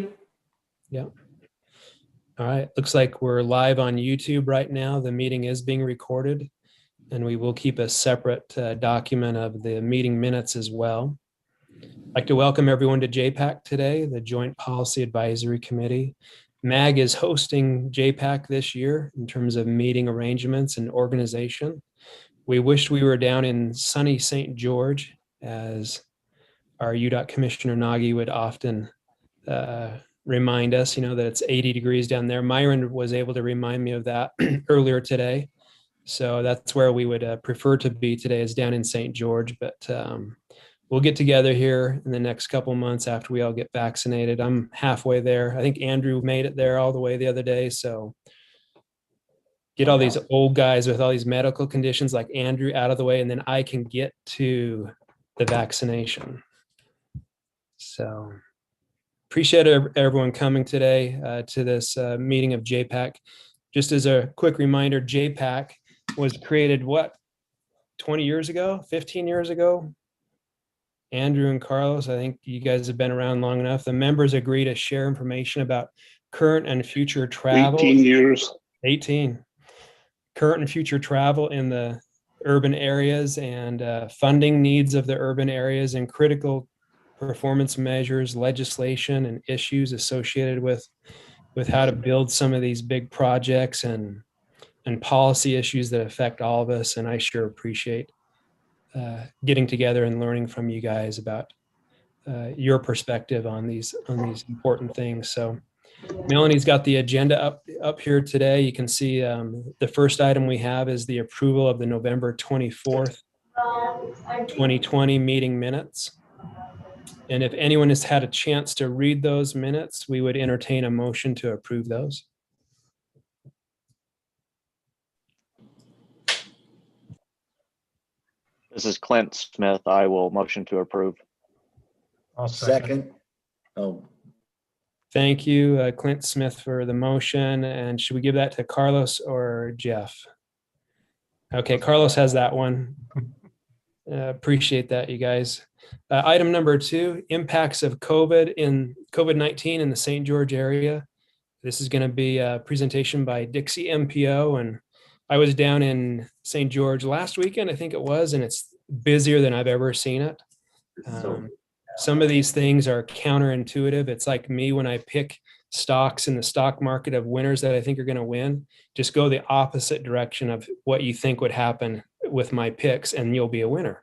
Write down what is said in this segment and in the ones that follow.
you. Yeah. All right. Looks like we're live on YouTube right now. The meeting is being recorded, and we will keep a separate document of the meeting minutes as well. I'd like to welcome everyone to JPAC today, the Joint Policy Advisory Committee. MAG is hosting JPAC this year in terms of meeting arrangements and organization. We wished we were down in sunny St. George, as our UDOT Commissioner Nagy would often remind us, that it's 80 degrees down there. Myron was able to remind me of that earlier today. So that's where we would prefer to be today, is down in St. George. But we'll get together here in the next couple months after we all get vaccinated. I'm halfway there. I think Andrew made it there all the way the other day. So get all these old guys with all these medical conditions like Andrew out of the way, and then I can get to the vaccination. So appreciate everyone coming today to this meeting of JPAC. Just as a quick reminder, JPAC was created, 20 years ago, 15 years ago? Andrew and Carlos, I think you guys have been around long enough. The members agree to share information about current and future travel. 18 years. 18. Current and future travel in the urban areas and funding needs of the urban areas and critical performance measures, legislation, and issues associated with how to build some of these big projects and policy issues that affect all of us. And I sure appreciate getting together and learning from you guys about your perspective on these important things. So Melanie's got the agenda up here today. You can see the first item we have is the approval of the November 24th, 2020 meeting minutes. And if anyone has had a chance to read those minutes, we would entertain a motion to approve those. This is Clint Smith. I will motion to approve. I'll second. Oh, Thank you, Clint Smith, for the motion. And should we give that to Carlos or Jeff? Okay, Carlos has that one. Appreciate that, you guys. Item number 2, impacts of COVID-19 in the St. George area. This is going to be a presentation by Dixie MPO, and I was down in St. George last weekend, I think it was, and it's busier than I've ever seen it. Some of these things are counterintuitive. It's like me when I pick stocks in the stock market of winners that I think are going to win. Just go the opposite direction of what you think would happen with my picks, and you'll be a winner.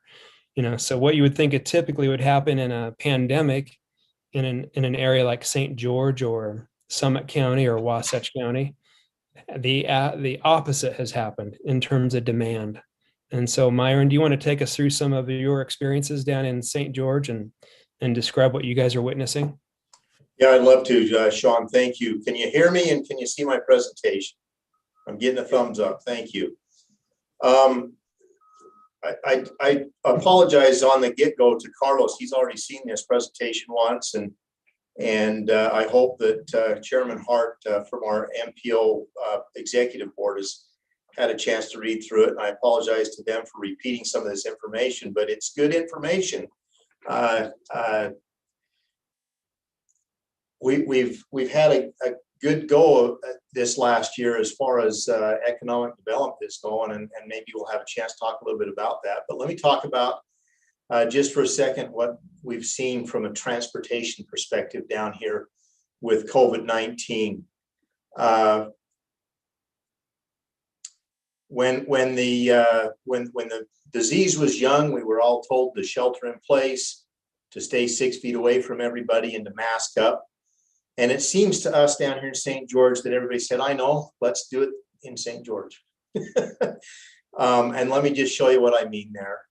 So what you would think it typically would happen in a pandemic in an area like St. George or Summit County or Wasatch County, the opposite has happened in terms of demand. And so, Myron, do you want to take us through some of your experiences down in St. George and describe what you guys are witnessing? yeah, I'd love to, Sean. Thank you. Can you hear me and can you see my presentation? I'm getting a thumbs up. Thank you. I apologize on the get-go to Carlos. He's already seen this presentation once, and I hope that Chairman Hart from our MPO executive board has had a chance to read through it. And I apologize to them for repeating some of this information, but it's good information. We've had a good go this last year as far as economic development is going, and maybe we'll have a chance to talk a little bit about that. But let me talk about just for a second what we've seen from a transportation perspective down here with COVID-19. When the disease was young, we were all told to shelter in place, to stay 6 feet away from everybody, and to mask up. And it seems to us down here in St. George that everybody said, I know, let's do it in St. George. And let me just show you what I mean there.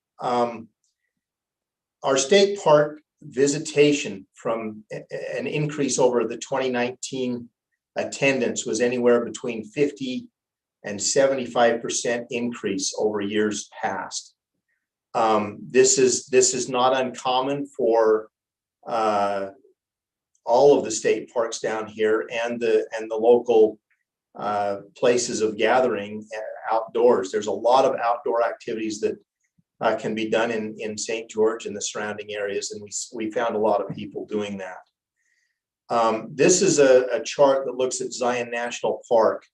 Our state park visitation from an increase over the 2019 attendance was anywhere between 50 and 75% increase over years past. This is not uncommon for all of the state parks down here and the local places of gathering outdoors. There's a lot of outdoor activities that can be done in St. George and the surrounding areas, and we found a lot of people doing that. This is a chart that looks at Zion National Park.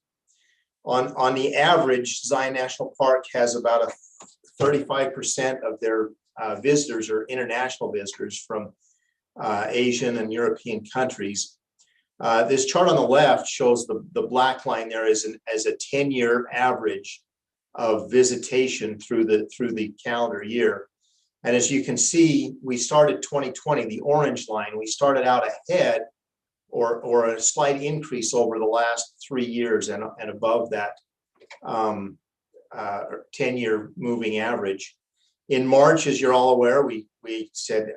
On the average, Zion National Park has about 35% of their visitors are international visitors from Asian and European countries. This chart on the left shows the black line there as a 10-year average of visitation through the calendar year. And as you can see, we started 2020, the orange line, we started out ahead or a slight increase over the last 3 years and above that 10-year moving average. In March, as you're all aware, we said,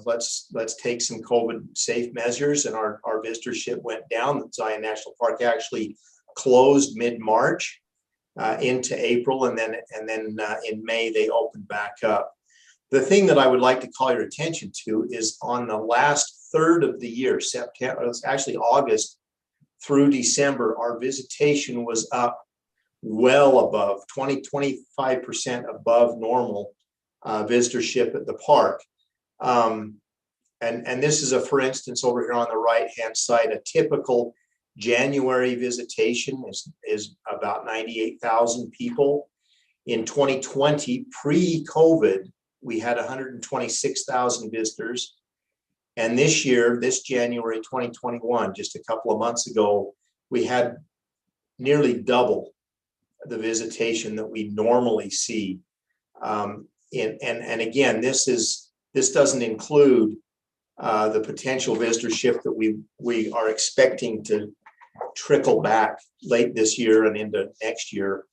let's take some COVID safe measures, and our visitorship went down. The Zion National Park actually closed mid-March into April, and then in May, they opened back up. The thing that I would like to call your attention to is on the last third of the year, September, it's actually August through December, our visitation was up well above 25% above normal visitorship at the park. And this is for instance, over here on the right-hand side, a typical January visitation is about 98,000 people. In 2020, pre-COVID, we had 126,000 visitors. And this year, this January 2021, just a couple of months ago, we had nearly double the visitation that we normally see. And again, this doesn't include the potential visitorship that we are expecting to trickle back late this year and into next year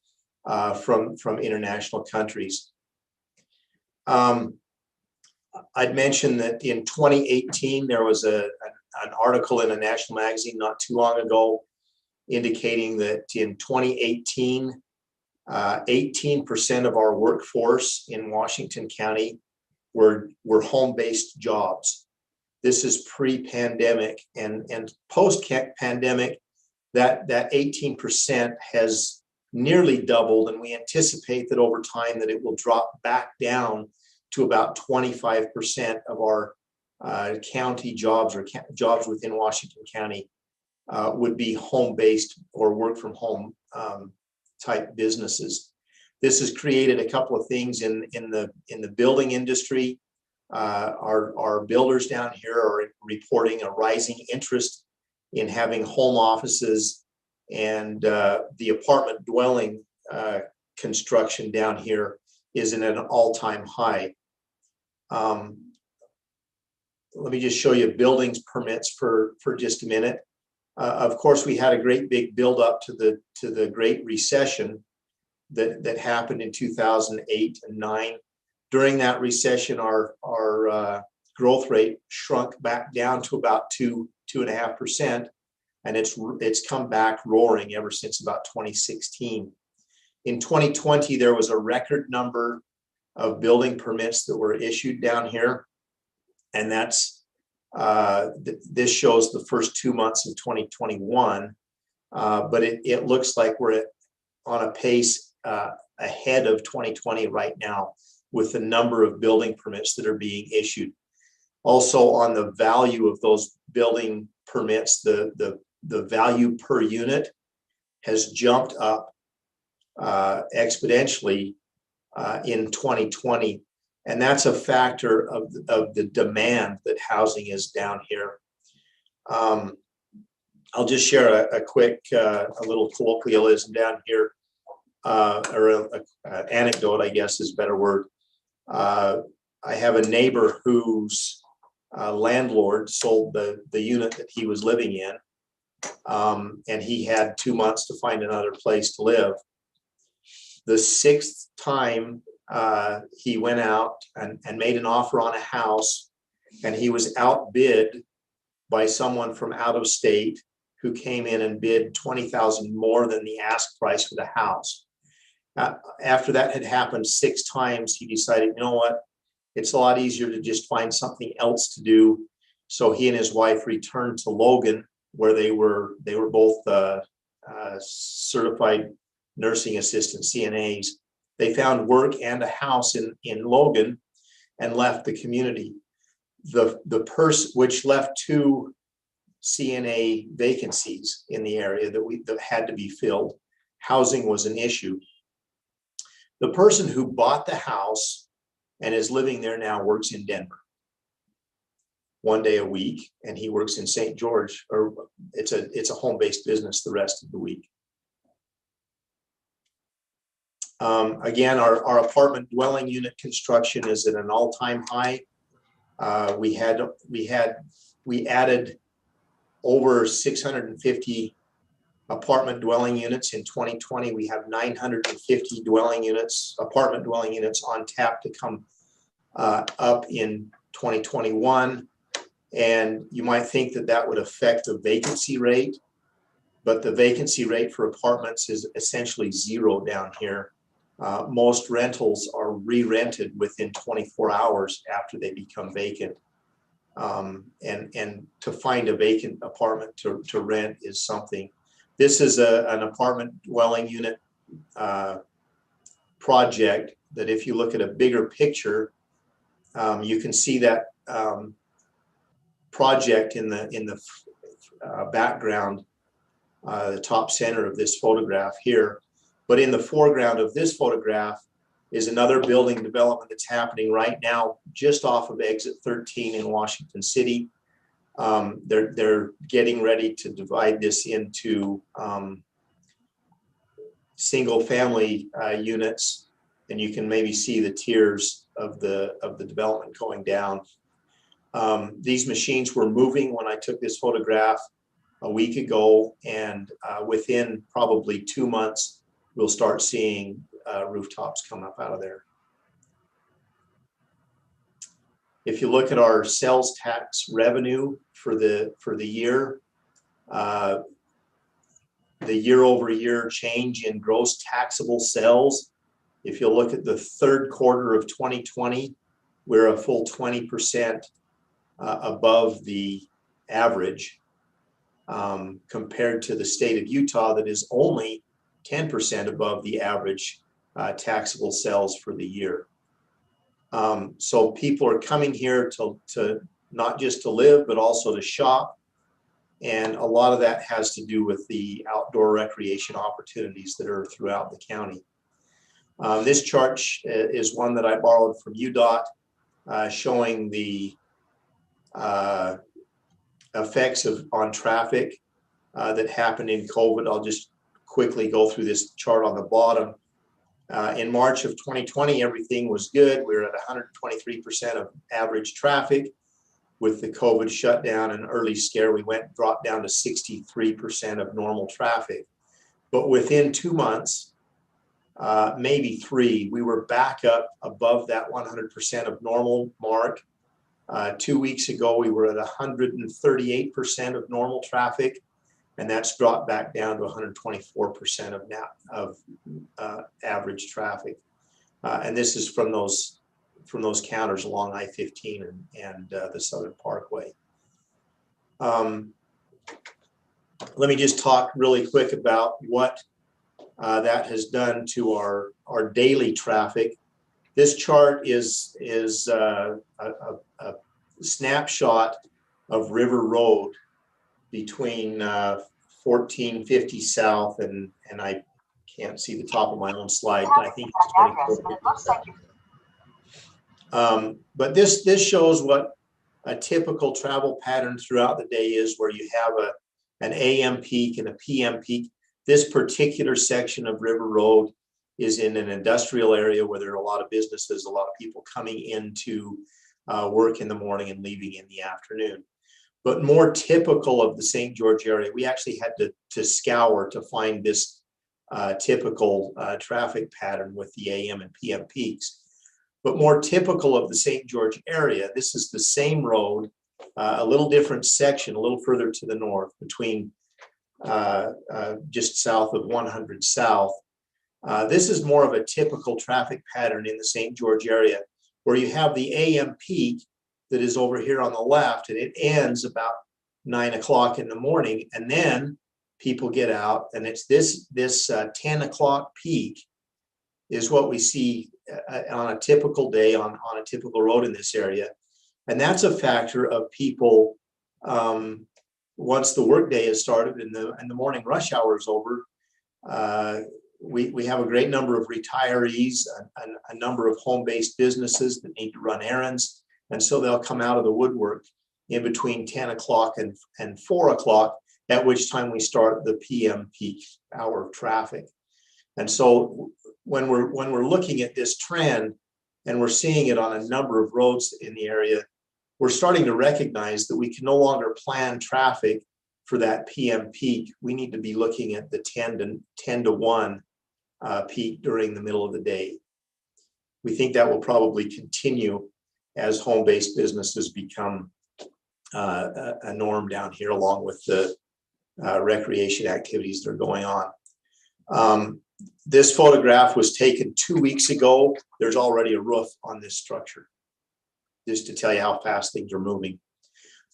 from international countries. I'd mentioned that in 2018, there was an article in a national magazine not too long ago indicating that in 2018, 18% of our workforce in Washington County were home-based jobs. This is pre-pandemic, and post-pandemic, that 18% has nearly doubled, and we anticipate that over time that it will drop back down to about 25% of our county jobs or jobs within Washington County would be home-based or work from home type businesses. This has created a couple of things in the building industry. Our builders down here are reporting a rising interest in having home offices, and the apartment dwelling construction down here is at an all-time high. Let me just show you buildings permits for just a minute. Of course, we had a great big buildup to the Great Recession that happened in 2008 and 9. During that recession, our growth rate shrunk back down to about 2.5%, and it's come back roaring ever since about 2016. In 2020, there was a record number of building permits that were issued down here, and that's this shows the first 2 months of 2021, but it looks like we're on a pace ahead of 2020 right now with the number of building permits that are being issued. Also, on the value of those building permits, the value per unit has jumped up exponentially in 2020. And that's a factor of the demand that housing is down here. I'll just share a quick, a little colloquialism down here, or an anecdote, I guess is a better word. I have a neighbor whose landlord sold the unit that he was living in, and he had 2 months to find another place to live. The sixth time he went out and made an offer on a house, and he was outbid by someone from out of state who came in and bid $20,000 more than the ask price for the house. After that had happened 6 times, he decided, you know what, it's a lot easier to just find something else to do. So he and his wife returned to Logan, where they were both certified nursing assistant CNAs. They found work and a house in Logan and left the community. The person, which left 2 CNA vacancies in the area that had to be filled. Housing was an issue. The person who bought the house and is living there now works in Denver 1 day a week, and he works in St. George, or it's a home-based business the rest of the week. Again, our apartment dwelling unit construction is at an all-time high. We added over 650 apartment dwelling units in 2020. We have 950 apartment dwelling units on tap to come up in 2021. And you might think that would affect the vacancy rate, but the vacancy rate for apartments is essentially zero down here. Most rentals are re-rented within 24 hours after they become vacant. And to find a vacant apartment to rent is something. This is an apartment dwelling unit project that, if you look at a bigger picture, you can see that project in the background, the top center of this photograph here. But in the foreground of this photograph is another building development that's happening right now just off of exit 13 in Washington City. They're getting ready to divide this into single family units, and you can maybe see the tiers of the development going down. These machines were moving when I took this photograph a week ago, and within probably 2 months, we'll start seeing rooftops come up out of there. If you look at our sales tax revenue for the year, the year-over-year change in gross taxable sales, if you look at the third quarter of 2020, we're a full 20% above the average, compared to the state of Utah that is only 10% above the average taxable sales for the year. So people are coming here to not just to live, but also to shop. And a lot of that has to do with the outdoor recreation opportunities that are throughout the county. This chart is one that I borrowed from UDOT, showing the effects on traffic that happened in COVID. I'll just quickly go through this chart on the bottom. In March of 2020, everything was good. We were at 123% of average traffic. With the COVID shutdown and early scare, we dropped down to 63% of normal traffic. But within 2 months, maybe 3, we were back up above that 100% of normal mark. 2 weeks ago, we were at 138% of normal traffic, and that's dropped back down to 124% of average traffic. And this is from those counters along I-15 and the Southern Parkway. Let me just talk really quick about what that has done to our daily traffic. This chart is a snapshot of River Road between 1450 South and I can't see the top of my own slide. I think it's 24. But this shows what a typical travel pattern throughout the day is, where you have an AM peak and a PM peak. This particular section of River Road is in an industrial area where there are a lot of businesses, a lot of people coming into work in the morning and leaving in the afternoon. But more typical of the St. George area, we actually had to scour to find this typical traffic pattern with the AM and PM peaks. But more typical of the St. George area, this is the same road, a little different section, a little further to the north, between just south of 100 South. This is more of a typical traffic pattern in the St. George area, where you have the AM peak that is over here on the left, and it ends about 9 o'clock in the morning, and then people get out, and it's this 10 o'clock peak is what we see on a typical day on a typical road in this area. And that's a factor of people once the workday is started and the morning rush hour is over, we have a great number of retirees, a number of home-based businesses that need to run errands. And so they'll come out of the woodwork in between 10 o'clock and 4 o'clock, at which time we start the PM peak hour of traffic. And so when we're looking at this trend and we're seeing it on a number of roads in the area, we're starting to recognize that we can no longer plan traffic for that PM peak. We need to be looking at the 10 to 1 peak during the middle of the day. We think that will probably continue as home-based businesses become a norm down here, along with the recreation activities that are going on. This photograph was taken 2 weeks ago. There's already a roof on this structure, just to tell you how fast things are moving.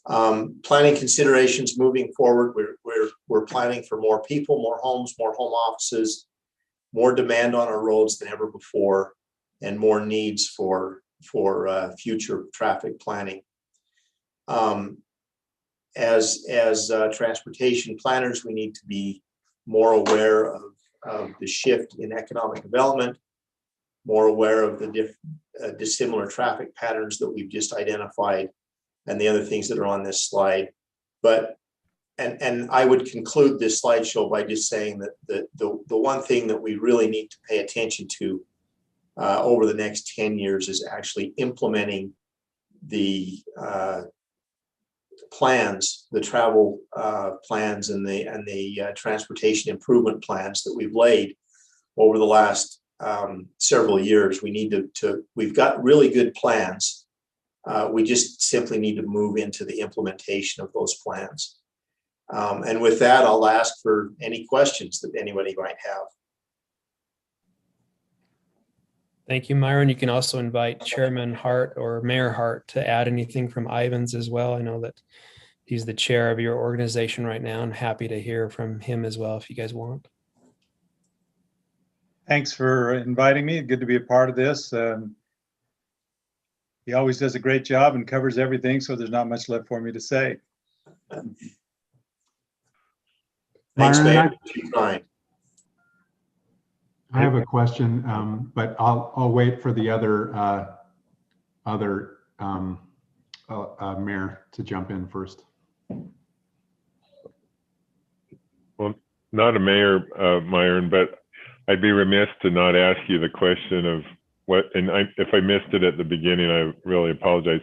Planning considerations moving forward, we're planning for more people, more homes, more home offices, more demand on our roads than ever before, and more needs for future traffic planning. As transportation planners, we need to be more aware of the shift in economic development, more aware of the dissimilar traffic patterns that we've just identified, and the other things that are on this slide. But and I would conclude this slideshow by just saying that the one thing that we really need to pay attention to over the next 10 years is actually implementing the plans, the travel plans, and the transportation improvement plans that we've laid over the last several years. We need we've got really good plans. We just simply need to move into the implementation of those plans. And with that, I'll ask for any questions that anybody might have. Thank you, Myron. You can also invite Chairman Hart or Mayor Hart to add anything from Ivan's as well. I know that he's the chair of your organization right now, and happy to hear from him as well if you guys want. Thanks for inviting me. Good to be a part of this. He always does a great job and covers everything, so there's not much left for me to say. Thanks, Myron, Mayor. I have a question, but I'll wait for the other mayor to jump in first. Well, not a mayor, Myron, but I'd be remiss to not ask you the question of what, and if I missed it at the beginning, I really apologize.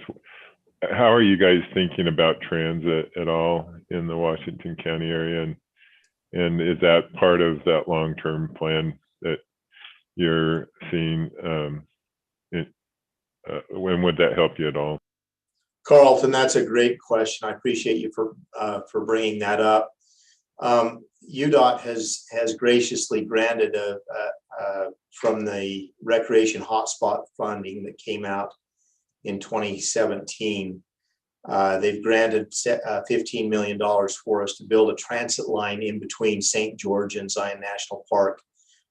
How are you guys thinking about transit at all in the Washington County area? And is that part of that long-term plan that you're seeing? When would that help you at all? Carlton, that's a great question. I appreciate you for bringing that up. UDOT has graciously granted from the recreation hotspot funding that came out in 2017. They've granted $15 million for us to build a transit line in between St. George and Zion National Park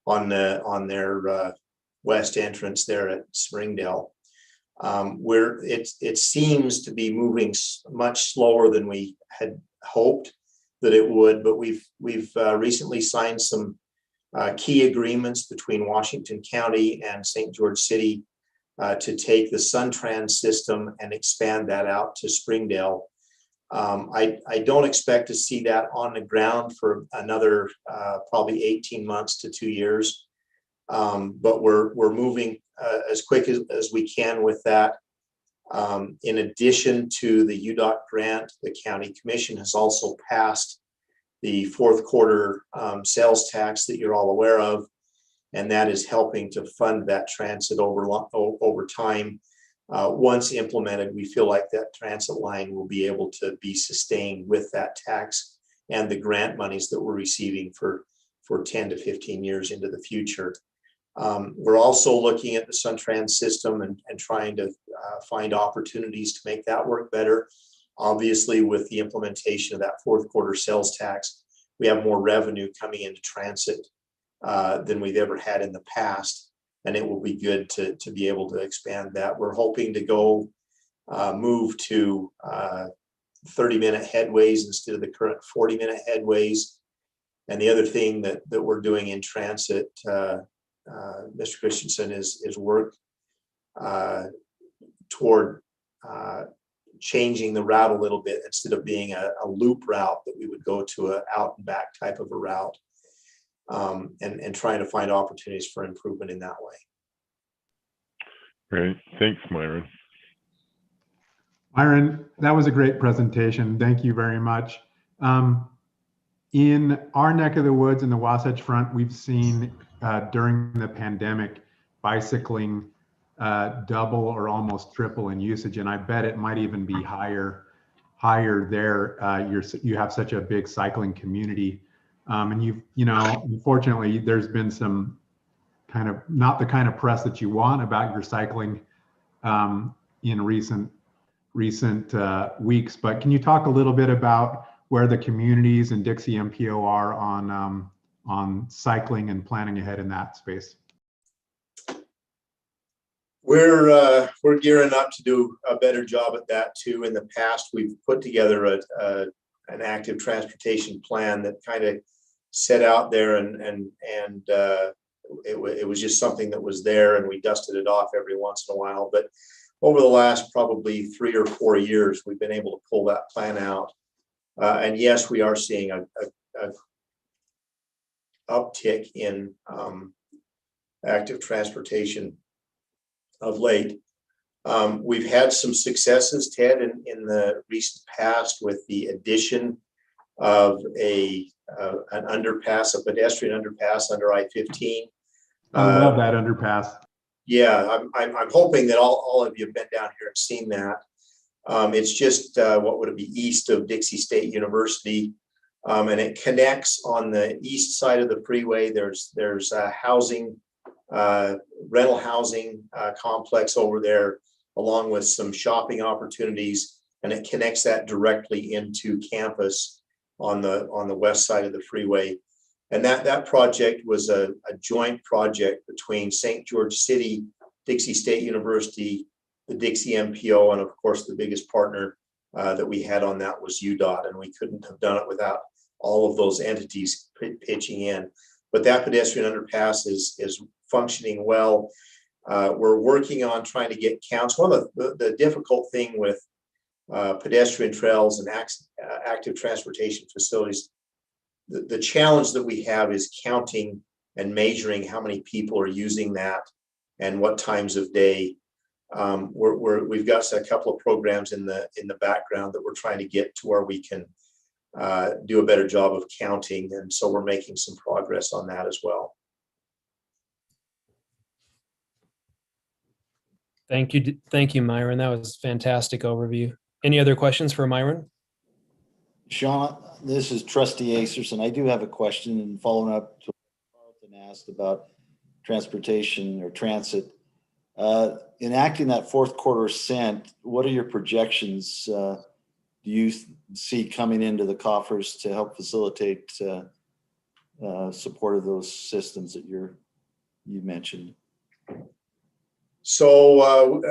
on their west entrance there at Springdale. Where it seems to be moving much slower than we had hoped that it would, but we've recently signed some key agreements between Washington County and St. George City to take the SunTrans system and expand that out to Springdale. I don't expect to see that on the ground for another probably 18 months to 2 years, but we're moving as quick as we can with that. In addition to the UDOT grant, the County Commission has also passed the fourth quarter sales tax that you're all aware of, and that is helping to fund that transit over time. Once implemented, we feel like that transit line will be able to be sustained with that tax and the grant monies that we're receiving for 10 to 15 years into the future. We're also looking at the SunTrans system and trying to find opportunities to make that work better. Obviously, with the implementation of that fourth quarter sales tax, we have more revenue coming into transit than we've ever had in the past, and it will be good to be able to expand that. We're hoping to move to 30-minute headways instead of the current 40-minute headways. And the other thing that we're doing in transit, Mr. Christensen, is work toward changing the route a little bit. Instead of being a loop route, that we would go to a out and back type of a route, and trying to find opportunities for improvement in that way. Great. Thanks, Myron. Myron, that was a great presentation. Thank you very much. In our neck of the woods in the Wasatch Front, we've seen during the pandemic bicycling double or almost triple in usage, and I bet it might even be higher there. You have such a big cycling community, and unfortunately, there's been some kind of not the kind of press that you want about your cycling in recent weeks. But can you talk a little bit about where the communities and Dixie MPO are on cycling and planning ahead in that space? We're gearing up to do a better job at that too. In the past, we've put together an active transportation plan that kind of set out there, and it was just something that was there, and we dusted it off every once in a while. But over the last probably 3 or 4 years, we've been able to pull that plan out. And yes, we are seeing a uptick in active transportation of late. We've had some successes, Ted, in the recent past with the addition of an underpass, a pedestrian underpass under I-15. I love that underpass. Yeah, I'm hoping that all of you have been down here and seen that. It's just, what would it be, east of Dixie State University, and it connects on the east side of the freeway. There's a rental housing complex over there, along with some shopping opportunities, and it connects that directly into campus on the west side of the freeway. And that project was a joint project between St. George City, Dixie State University, the Dixie MPO, and of course the biggest partner that we had on that was UDOT, and we couldn't have done it without all of those entities pitching in. But that pedestrian underpass is functioning well. We're working on trying to get counts. One of the difficult thing with pedestrian trails and active transportation facilities, the challenge that we have is counting and measuring how many people are using that and what times of day. We've got a couple of programs in the background that we're trying to get to where we can do a better job of counting, and so we're making some progress on that as well. Thank you, Myron. That was a fantastic overview. Any other questions for Myron? Sean, this is Trustee Acerson. I do have a question, and following up to what Carlton asked about transportation or transit. Enacting that fourth quarter cent, what are your projections do you see coming into the coffers to help facilitate support of those systems that you mentioned? So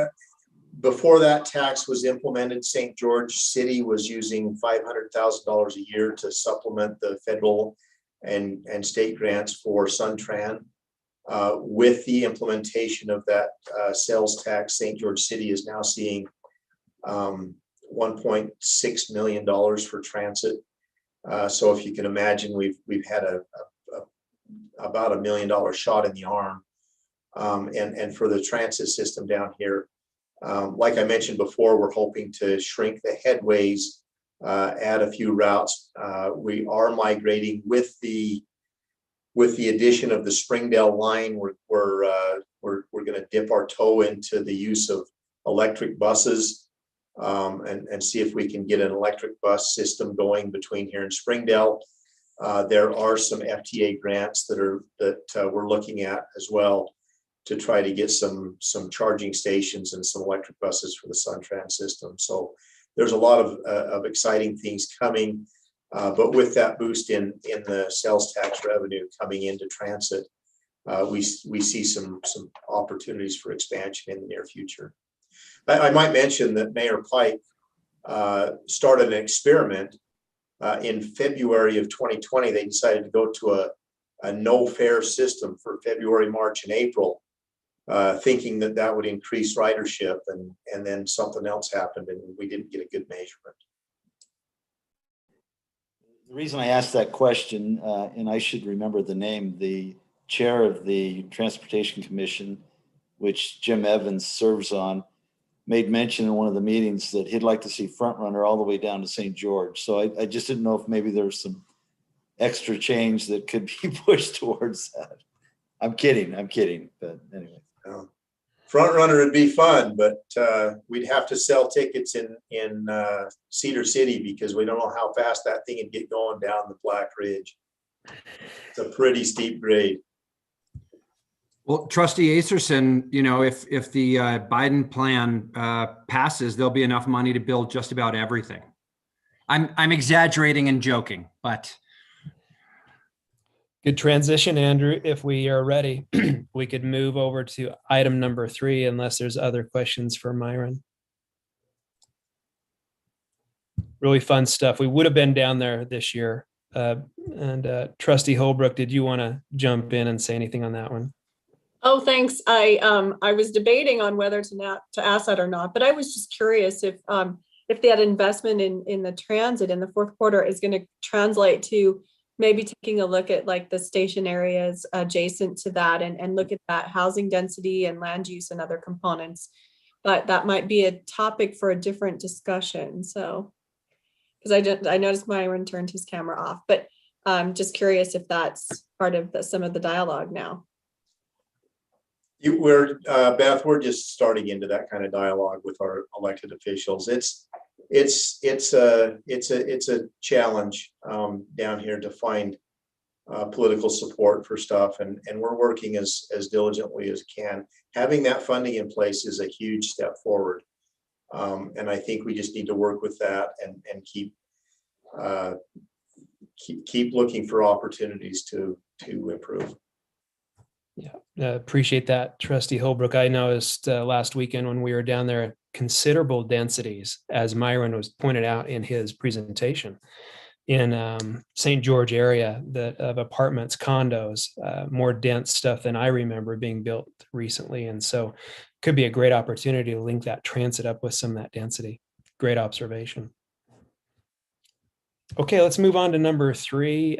before that tax was implemented, St. George City was using $500,000 a year to supplement the federal and state grants for SunTran. With the implementation of that sales tax, St. George City is now seeing $1.6 million for transit. So if you can imagine, we've had about $1 million shot in the arm. And for the transit system down here, like I mentioned before, we're hoping to shrink the headways, add a few routes. We are migrating with the addition of the Springdale line. We're going to dip our toe into the use of electric buses, and see if we can get an electric bus system going between here and Springdale. There are some FTA grants that we're looking at as well, to try to get some charging stations and some electric buses for the SunTran system. So there's a lot of exciting things coming, but with that boost in the sales tax revenue coming into transit, we see some opportunities for expansion in the near future. I might mention that Mayor Pike started an experiment. In February of 2020, they decided to go to a no fare system for February, March, and April, thinking that that would increase ridership, and then something else happened and we didn't get a good measurement. The reason I asked that question, and I should remember the name, the chair of the Transportation Commission, which Jim Evans serves on, made mention in one of the meetings that he'd like to see Front Runner all the way down to St. George. So I just didn't know if maybe there's some extra change that could be pushed towards that. I'm kidding, but anyway. Front Runner would be fun, but we'd have to sell tickets in Cedar City because we don't know how fast that thing would get going down the Black Ridge. It's a pretty steep grade. Well, Trustee Acerson, you know, if the Biden plan passes, there'll be enough money to build just about everything. I'm exaggerating and joking, but. Good transition, Andrew. If we are ready, we could move over to item number 3, unless there's other questions for Myron. Really fun stuff. We would have been down there this year. Trustee Holbrook, did you want to jump in and say anything on that one? Oh, thanks. I was debating on whether to ask that or not, but I was just curious if that investment in the transit in the fourth quarter is going to translate to maybe taking a look at like the station areas adjacent to that and look at that housing density and land use and other components. But that might be a topic for a different discussion. So, because I noticed Myron turned his camera off, but I'm just curious if that's part of some of the dialogue now. Beth, we're just starting into that kind of dialogue with our elected officials. It's a challenge down here to find political support for stuff, and we're working as diligently as can. Having that funding in place is a huge step forward, and I think we just need to work with that and keep looking for opportunities to improve. Yeah, appreciate that, Trustee Holbrook. I noticed last weekend when we were down there, considerable densities, as Myron was pointed out in his presentation, in St. George area of apartments, condos, more dense stuff than I remember being built recently. And so could be a great opportunity to link that transit up with some of that density. Great observation. Okay, let's move on to number 3.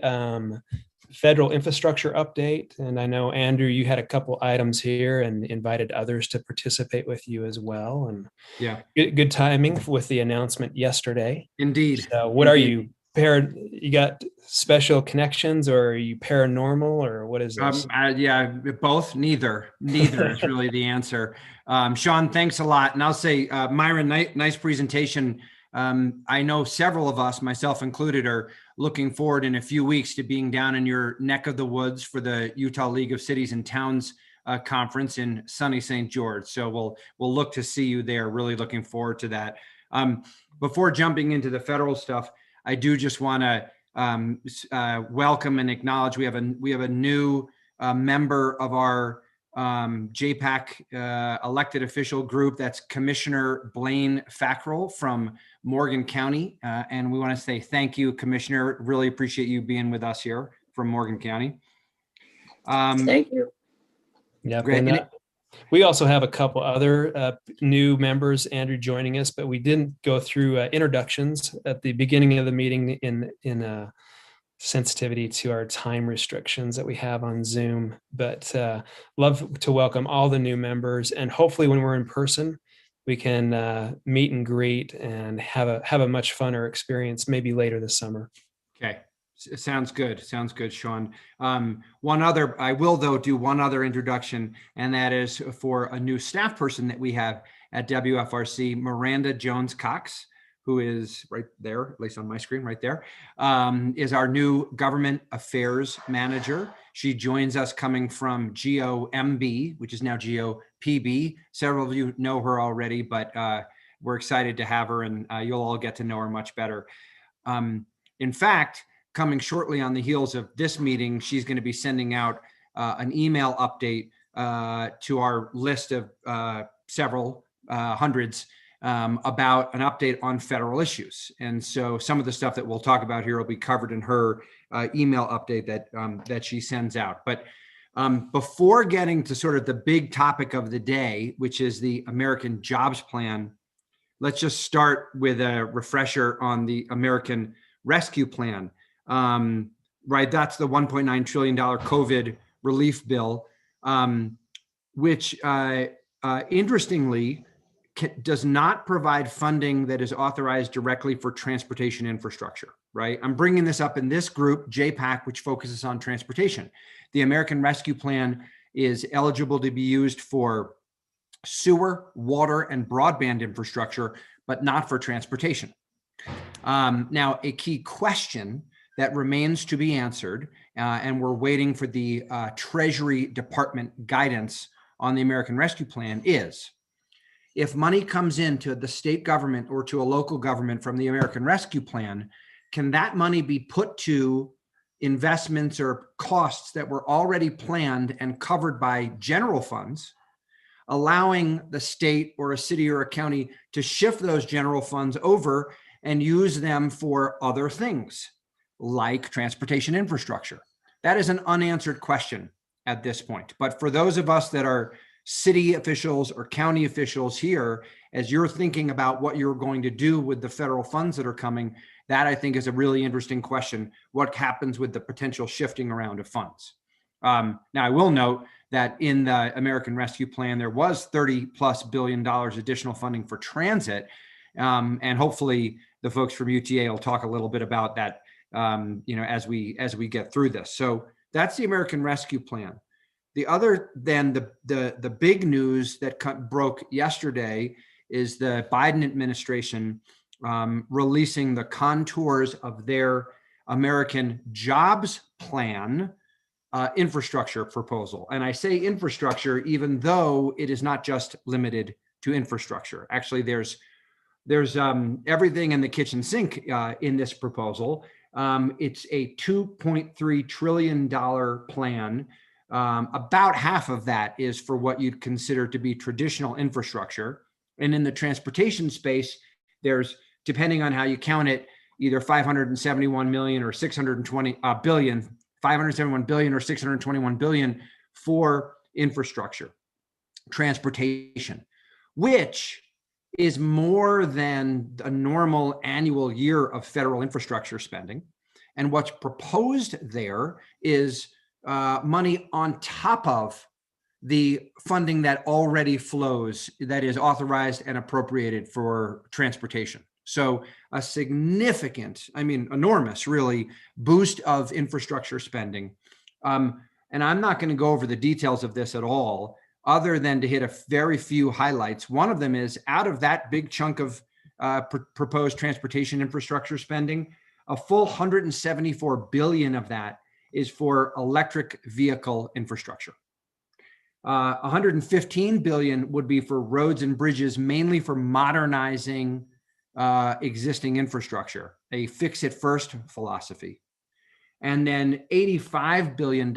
Federal infrastructure update. And I know, Andrew, you had a couple items here and invited others to participate with you as well. And yeah, good timing with the announcement yesterday. Indeed. So what are you, you got special connections, or are you paranormal, or what is this? Yeah, both, neither is really the answer. Sean, thanks a lot. And I'll say, Myron, nice presentation. I know several of us, myself included, are looking forward in a few weeks to being down in your neck of the woods for the Utah League of Cities and Towns conference in sunny St. George. So we'll look to see you there. Really looking forward to that. Before jumping into the federal stuff, I do just want to welcome and acknowledge we have a new member of our JPAC elected official group. That's Commissioner Blaine Fackrell from Morgan County. And we want to say thank you, Commissioner. Really appreciate you being with us here from Morgan County. Thank you. Yeah, great. We also have a couple other new members, Andrew, joining us, but we didn't go through introductions at the beginning of the meeting in sensitivity to our time restrictions that we have on Zoom. But love to welcome all the new members, and hopefully when we're in person, we can meet and greet and have a much funner experience maybe later this summer. Okay. Sounds good. Sounds good, Sean. I will though do one other introduction, and that is for a new staff person that we have at WFRC, Miranda Jones Cox, who is right there, at least on my screen right there, is our new government affairs manager. She joins us coming from GOMB, which is now GOPB. Several of you know her already, but we're excited to have her, and you'll all get to know her much better. In fact, coming shortly on the heels of this meeting, she's going to be sending out an email update to our list of several hundreds about an update on federal issues. And so some of the stuff that we'll talk about here will be covered in her email update that she sends out. But before getting to sort of the big topic of the day, which is the American Jobs Plan, let's just start with a refresher on the American Rescue Plan. Right, that's the $1.9 trillion COVID relief bill, which interestingly does not provide funding that is authorized directly for transportation infrastructure, right? I'm bringing this up in this group, JPAC, which focuses on transportation. The American Rescue Plan is eligible to be used for sewer, water, and broadband infrastructure, but not for transportation. Now, a key question that remains to be answered, and we're waiting for the Treasury Department guidance on the American Rescue Plan, is if money comes into the state government or to a local government from the American Rescue Plan, can that money be put to investments or costs that were already planned and covered by general funds, allowing the state or a city or a county to shift those general funds over and use them for other things like transportation infrastructure? That is an unanswered question at this point. But for those of us that are city officials or county officials here, as you're thinking about what you're going to do with the federal funds that are coming, that I think is a really interesting question. What happens with the potential shifting around of funds? Now, I will note that in the American Rescue Plan, there was $30+ billion additional funding for transit. And hopefully the folks from UTA will talk a little bit about that as we get through this. So that's the American Rescue Plan. The other, then the big news that broke yesterday is the Biden administration releasing the contours of their American Jobs Plan infrastructure proposal. And I say infrastructure, even though it is not just limited to infrastructure. Actually, there's everything in the kitchen sink in this proposal. It's a $2.3 trillion plan. About half of that is for what you'd consider to be traditional infrastructure. And in the transportation space, there's, depending on how you count it, either 571 million or 620 billion, 571 billion or 621 billion for infrastructure, transportation, which is more than a normal annual year of federal infrastructure spending. And what's proposed there is money on top of the funding that already flows, that is authorized and appropriated for transportation. So a significant, enormous really, boost of infrastructure spending. And I'm not going to go over the details of this at all, other than to hit a very few highlights. One of them is, out of that big chunk of proposed transportation infrastructure spending, a full 174 billion of that is for electric vehicle infrastructure. 115 billion would be for roads and bridges, mainly for modernizing existing infrastructure, a fix it first philosophy. And then $85 billion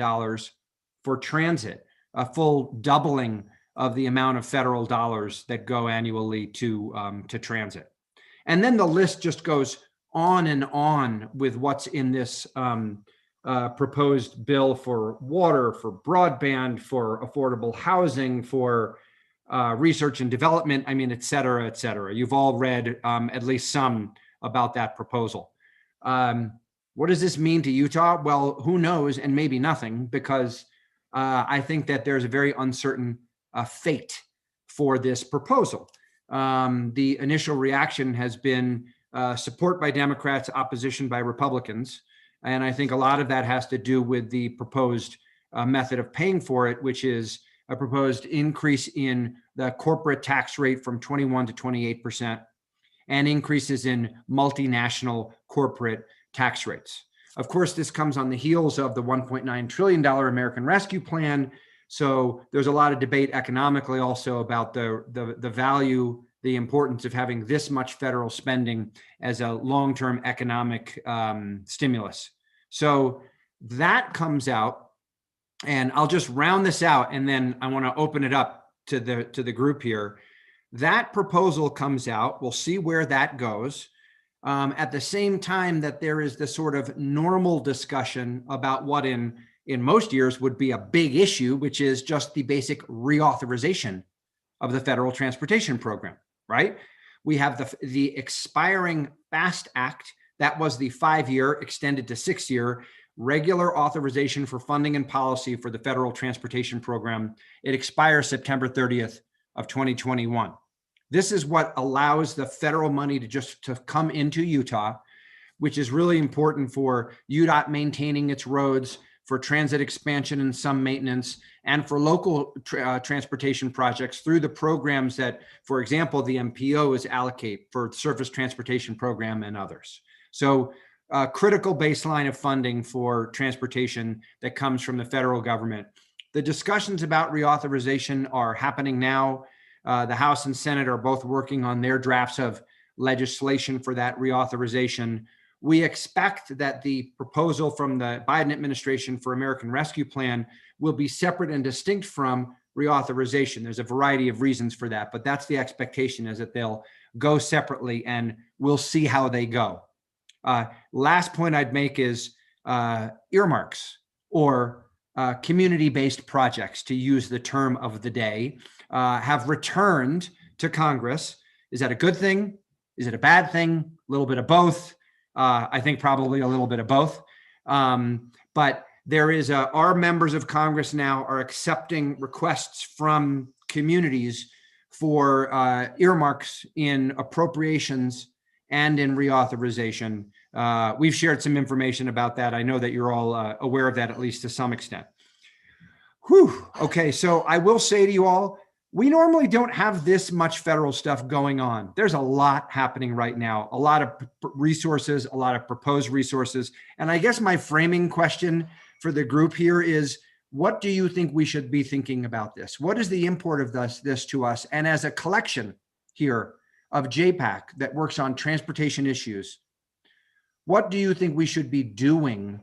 for transit, a full doubling of the amount of federal dollars that go annually to transit. And then the list just goes on and on with what's in this proposed bill for water, for broadband, for affordable housing, for research and development, et cetera, et cetera. You've all read at least some about that proposal. What does this mean to Utah? Well, who knows, and maybe nothing, because I think that there's a very uncertain fate for this proposal. The initial reaction has been support by Democrats, opposition by Republicans. And I think a lot of that has to do with the proposed method of paying for it, which is a proposed increase in the corporate tax rate from 21 to 28%, and increases in multinational corporate tax rates. Of course, this comes on the heels of the $1.9 trillion American Rescue Plan. So there's a lot of debate economically also about the value, the importance of having this much federal spending as a long-term economic stimulus. So that comes out, and I'll just round this out, and then I want to open it up to the group here. That proposal comes out. We'll see where that goes. At the same time that there is this sort of normal discussion about what in most years would be a big issue, which is just the basic reauthorization of the Federal Transportation Program, right? We have the expiring FAST Act. That was the 5-year extended to 6-year regular authorization for funding and policy for the Federal Transportation Program. It expires September 30th of 2021. This is what allows the federal money to come into Utah, which is really important for UDOT maintaining its roads, for transit expansion and some maintenance, and for local transportation projects through the programs that, for example, the MPOs allocate for Surface Transportation Program and others. So a critical baseline of funding for transportation that comes from the federal government. The discussions about reauthorization are happening now. The House and Senate are both working on their drafts of legislation for that reauthorization. We expect that the proposal from the Biden administration for American Rescue Plan will be separate and distinct from reauthorization. There's a variety of reasons for that, but that's the expectation, is that they'll go separately, and we'll see how they go. Last point I'd make is earmarks, or community-based projects, to use the term of the day, have returned to Congress. Is that a good thing? Is it a bad thing? A little bit of both. I think probably a little bit of both. But there is our members of Congress now are accepting requests from communities for earmarks in appropriations and in reauthorization. We've shared some information about that. I know that you're all aware of that, at least to some extent. Whew. Okay, so I will say to you all, we normally don't have this much federal stuff going on. There's a lot happening right now, a lot of resources, a lot of proposed resources. And I guess my framing question for the group here is, what do you think we should be thinking about this? What is the import of this to us? And as a collection here of JPAC that works on transportation issues, what do you think we should be doing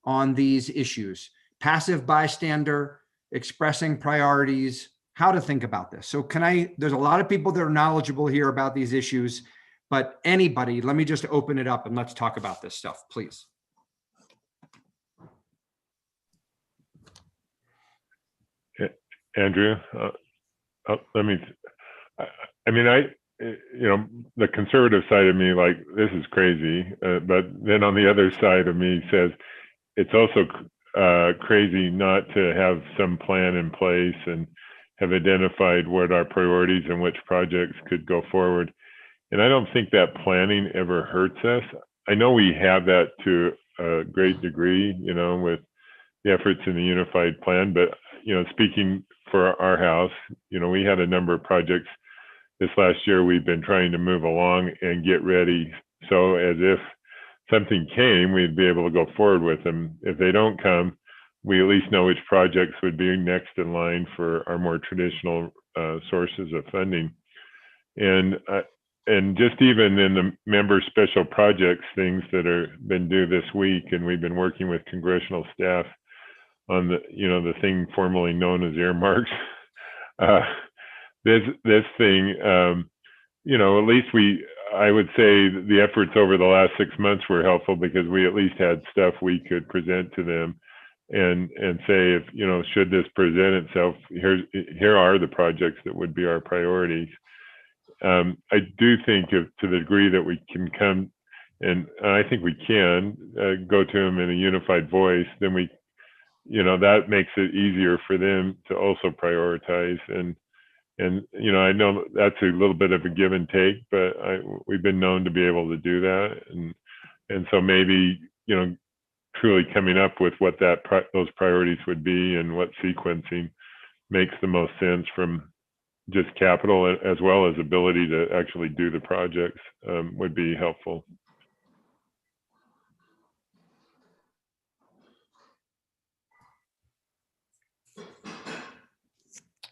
on these issues? Passive bystander, expressing priorities, how to think about this. So there's a lot of people that are knowledgeable here about these issues, but anybody, let me just open it up and let's talk about this stuff, please. Andrew, the conservative side of me, like, this is crazy. But then on the other side of me says, it's also crazy not to have some plan in place and have identified what our priorities and which projects could go forward. And I don't think that planning ever hurts us. I know we have that to a great degree, with the efforts in the unified plan, but, speaking for our house, we had a number of projects this last year we've been trying to move along and get ready. So as if something came, we'd be able to go forward with them. If they don't come, we at least know which projects would be next in line for our more traditional sources of funding. And just even in the member special projects, things that are been due this week, and we've been working with congressional staff on the thing formerly known as earmarks. This thing, at least I would say the efforts over the last 6 months were helpful, because we at least had stuff we could present to them and say, if, should this present itself, here are the projects that would be our priorities. I do think to the degree that we can come, and I think we can go to them in a unified voice, then that makes it easier for them to also prioritize. And I know that's a little bit of a give and take, but we've been known to be able to do that. And so maybe, truly coming up with what those priorities would be and what sequencing makes the most sense from just capital as well as ability to actually do the projects would be helpful.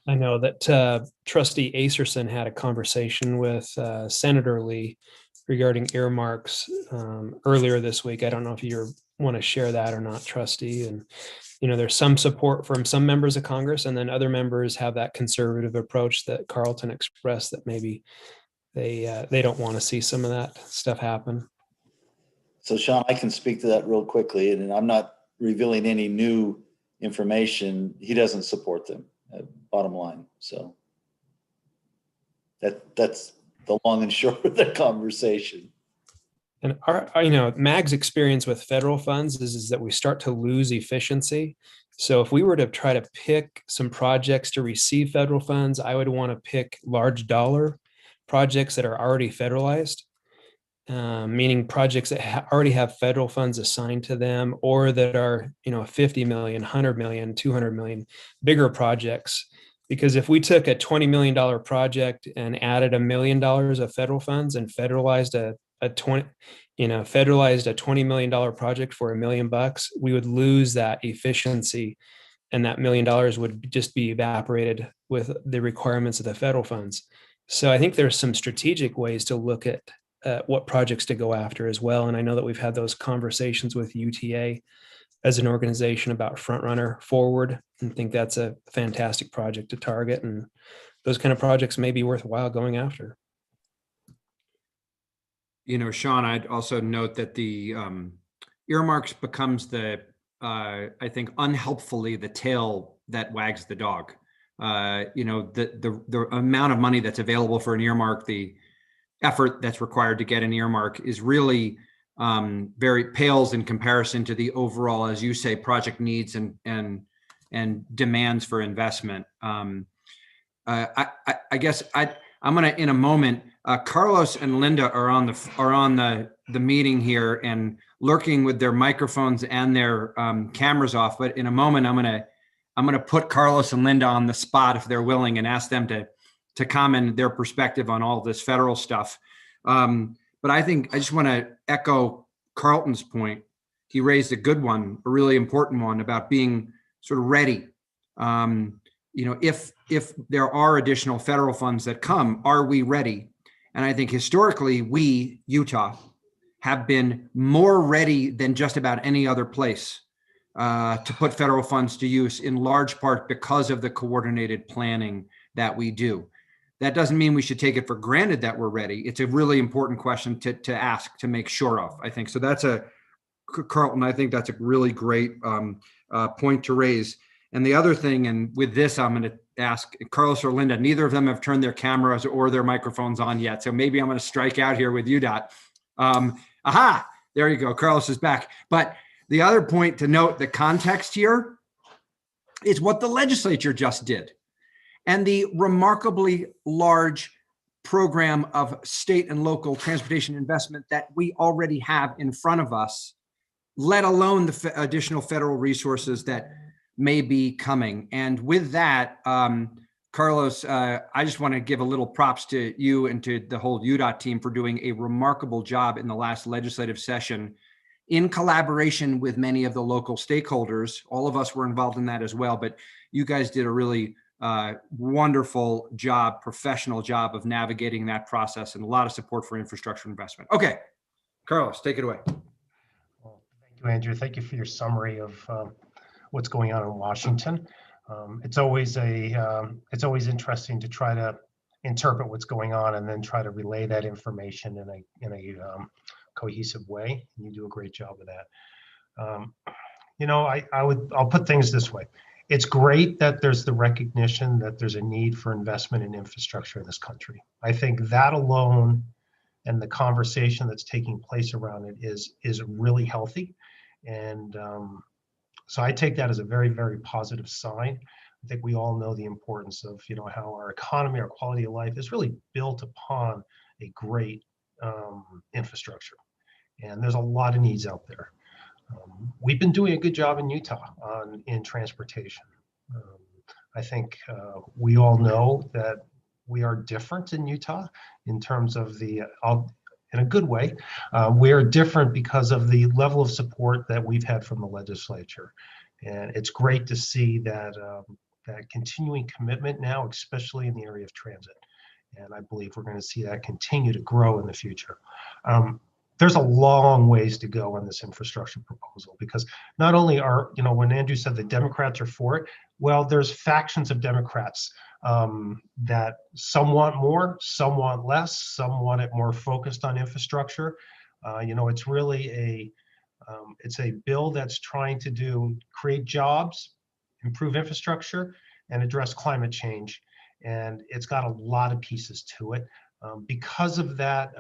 I know that Trustee Acerson had a conversation with Senator Lee regarding earmarks earlier this week. I don't know if you're want to share that or not, Trustee. And, there's some support from some members of Congress, and then other members have that conservative approach that Carlton expressed, that maybe they don't want to see some of that stuff happen. So Sean, I can speak to that real quickly, and I'm not revealing any new information. He doesn't support them, bottom line. So that's the long and short of the conversation. And MAG's experience with federal funds is that we start to lose efficiency. So if we were to try to pick some projects to receive federal funds, I would want to pick large dollar projects that are already federalized, meaning projects that already have federal funds assigned to them, or that are, 50 million, 100 million, 200 million, bigger projects. Because if we took a $20 million project and added $1 million of federal funds and federalized a $20 million project for $1 million, we would lose that efficiency, and that $1 million would just be evaporated with the requirements of the federal funds. So I think there's some strategic ways to look at what projects to go after as well. And I know that we've had those conversations with UTA as an organization about Front Runner Forward, and think that's a fantastic project to target. And those kind of projects may be worthwhile going after. Sean, I'd also note that the earmarks becomes I think unhelpfully the tail that wags the dog. The amount of money that's available for an earmark, the effort that's required to get an earmark is really very pales in comparison to the overall, as you say, project needs and demands for investment. I guess I'm going to, in a moment, Carlos and Linda are on the meeting here and lurking with their microphones and their cameras off. But in a moment, I'm going to put Carlos and Linda on the spot, if they're willing, and ask them to comment their perspective on all this federal stuff. But I think I just want to echo Carlton's point. He raised a good one, a really important one, about being sort of ready. If there are additional federal funds that come, are we ready? And I think historically, we, Utah, have been more ready than just about any other place to put federal funds to use, in large part because of the coordinated planning that we do. That doesn't mean we should take it for granted that we're ready. It's a really important question to ask, to make sure of, I think. So that's Carlton, I think that's a really great point to raise. And the other thing, and with this, I'm going to ask Carlos or Linda, neither of them have turned their cameras or their microphones on yet. So maybe I'm going to strike out here with UDOT. Aha, there you go. Carlos is back. But the other point to note, the context here, is what the legislature just did. And the remarkably large program of state and local transportation investment that we already have in front of us, let alone the additional federal resources that may be coming. And with that, Carlos, I just want to give a little props to you and to the whole UDOT team for doing a remarkable job in the last legislative session, in collaboration with many of the local stakeholders. All of us were involved in that as well, but you guys did a really wonderful job, professional job of navigating that process, and a lot of support for infrastructure investment. Okay, Carlos, take it away. Well, thank you, Andrew. Thank you for your summary of what's going on in Washington. It's always interesting to try to interpret what's going on and then try to relay that information in a cohesive way. And you do a great job of that. I'll put things this way. It's great that there's the recognition that there's a need for investment in infrastructure in this country. I think that alone, and the conversation that's taking place around it, is really healthy. And so I take that as a very, very positive sign. I think we all know the importance of, how our economy, our quality of life is really built upon a great infrastructure. And there's a lot of needs out there. We've been doing a good job in Utah in transportation. I think we all know that we are different in Utah in terms of in a good way. We are different because of the level of support that we've had from the legislature. And it's great to see that continuing commitment now, especially in the area of transit. And I believe we're going to see that continue to grow in the future. there's a long ways to go on this infrastructure proposal, because not only are, when Andrew said the Democrats are for it, well, there's factions of Democrats that some want more, some want less, some want it more focused on infrastructure. It's really it's a bill that's trying to create jobs, improve infrastructure, and address climate change. And it's got a lot of pieces to it. Because of that,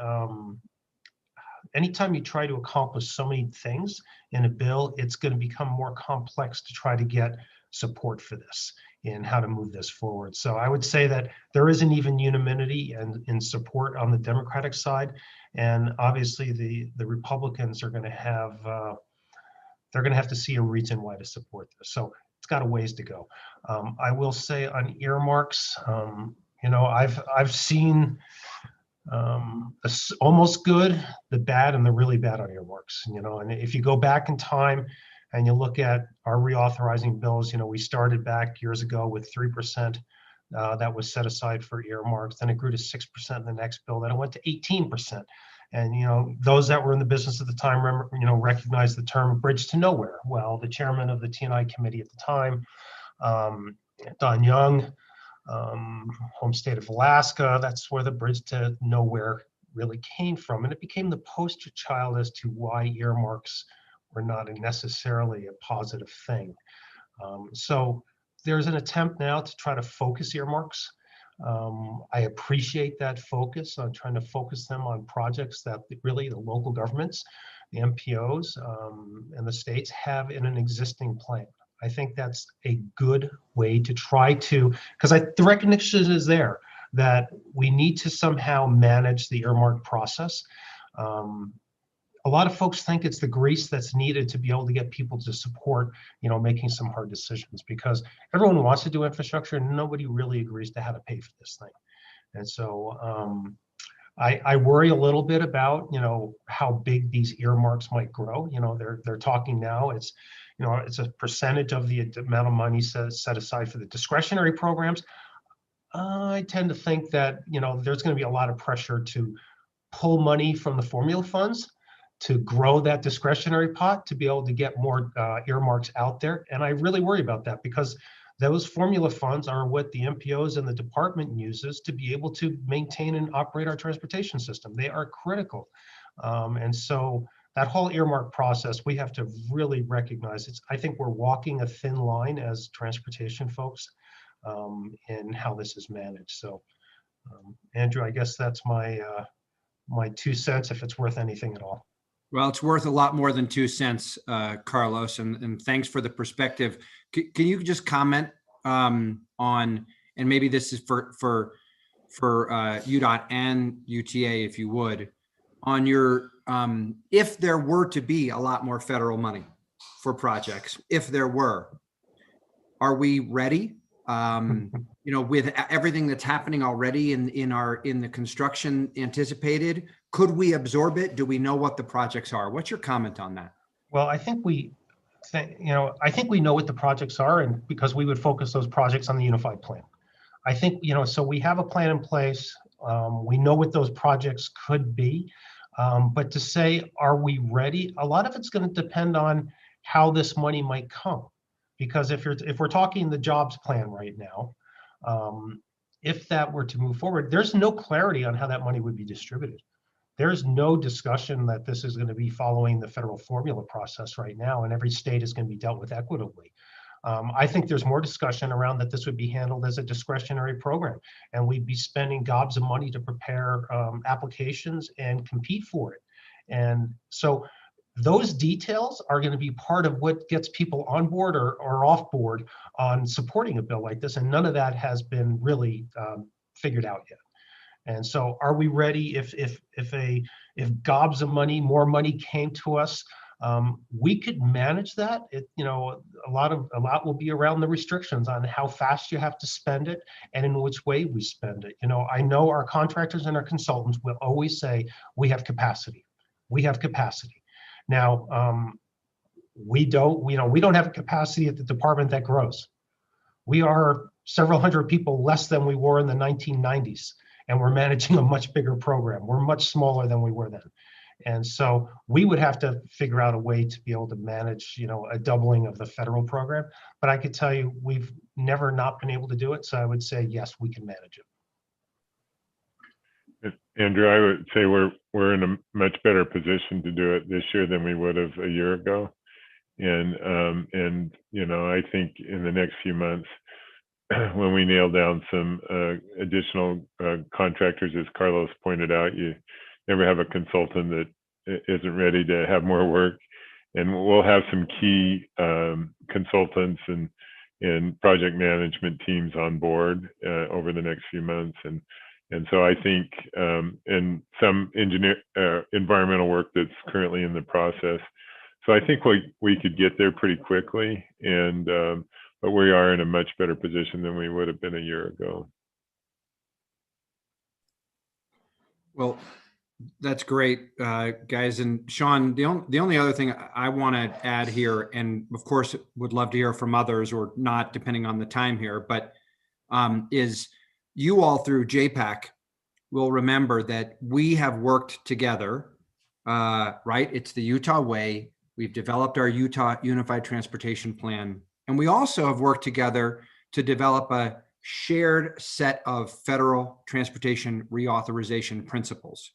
anytime you try to accomplish so many things in a bill, it's going to become more complex to try to get support for this and how to move this forward. So I would say that there isn't even unanimity in support on the Democratic side. And obviously the Republicans are going to have, they're going to have to see a reason why to support this. So it's got a ways to go. I will say on earmarks, I've seen almost good, the bad, and the really bad on earmarks. And if you go back in time and you look at our reauthorizing bills, we started back years ago with 3% that was set aside for earmarks. Then it grew to 6% in the next bill. Then it went to 18%. And those that were in the business at the time, recognized the term "bridge to nowhere." Well, the chairman of the T&I committee at the time, Don Young, home state of Alaska, that's where the bridge to nowhere really came from. And it became the poster child as to why earmarks were not necessarily a positive thing. So there's an attempt now to try to focus earmarks. I appreciate that focus on trying to focus them on projects that really the local governments, the MPOs, and the states have in an existing plan. I think that's a good way to try to, because the recognition is there that we need to somehow manage the earmark process. A lot of folks think it's the grease that's needed to be able to get people to support, making some hard decisions, because everyone wants to do infrastructure and nobody really agrees to how to pay for this thing. And so I worry a little bit about, how big these earmarks might grow. They're talking now, it's a percentage of the amount of money set aside for the discretionary programs. I tend to think that, there's going to be a lot of pressure to pull money from the formula funds to grow that discretionary pot to be able to get more earmarks out there. And I really worry about that, because those formula funds are what the MPOs and the department uses to be able to maintain and operate our transportation system. They are critical. And so that whole earmark process, we have to really recognize I think we're walking a thin line as transportation folks in how this is managed. So Andrew, I guess that's my 2 cents, if it's worth anything at all. Well, it's worth a lot more than 2 cents, Carlos, and thanks for the perspective. Can you just comment on, and maybe this is for UDOT and UTA, if you would, on your, if there were to be a lot more federal money for projects, if there were, are we ready? With everything that's happening already in the construction anticipated, could we absorb it? Do we know what the projects are? What's your comment on that? Well, I think we know what the projects are, and because we would focus those projects on the unified plan. I think, so we have a plan in place. We know what those projects could be, but to say, are we ready? A lot of it's going to depend on how this money might come. Because if we're talking the jobs plan right now, if that were to move forward, there's no clarity on how that money would be distributed. There's no discussion that this is going to be following the federal formula process right now, and every state is going to be dealt with equitably. I think there's more discussion around that this would be handled as a discretionary program, and we'd be spending gobs of money to prepare applications and compete for it. And so those details are going to be part of what gets people on board or off board on supporting a bill like this, and none of that has been really figured out yet. And so, are we ready? If gobs of money, more money came to us, we could manage that. A lot will be around the restrictions on how fast you have to spend it and in which way we spend it. I know our contractors and our consultants will always say we have capacity. We have capacity. Now, we don't have a capacity at the department that grows. We are several hundred people less than we were in the 1990s, and we're managing a much bigger program. We're much smaller than we were then. And so we would have to figure out a way to be able to manage, a doubling of the federal program. But I could tell you, we've never not been able to do it. So I would say, yes, we can manage it. Andrew, I would say we're in a much better position to do it this year than we would have a year ago. And I think in the next few months, when we nail down some additional contractors, as Carlos pointed out, you never have a consultant that isn't ready to have more work. And we'll have some key consultants and project management teams on board over the next few months. And so I think, and some environmental work that's currently in the process. So I think we could get there pretty quickly, but we are in a much better position than we would have been a year ago. Well, that's great, guys. And Sean, the only other thing I want to add here, and of course would love to hear from others or not, depending on the time here, but is you all through JPAC will remember that we have worked together, right? It's the Utah way. We've developed our Utah Unified Transportation Plan. And we also have worked together to develop a shared set of federal transportation reauthorization principles.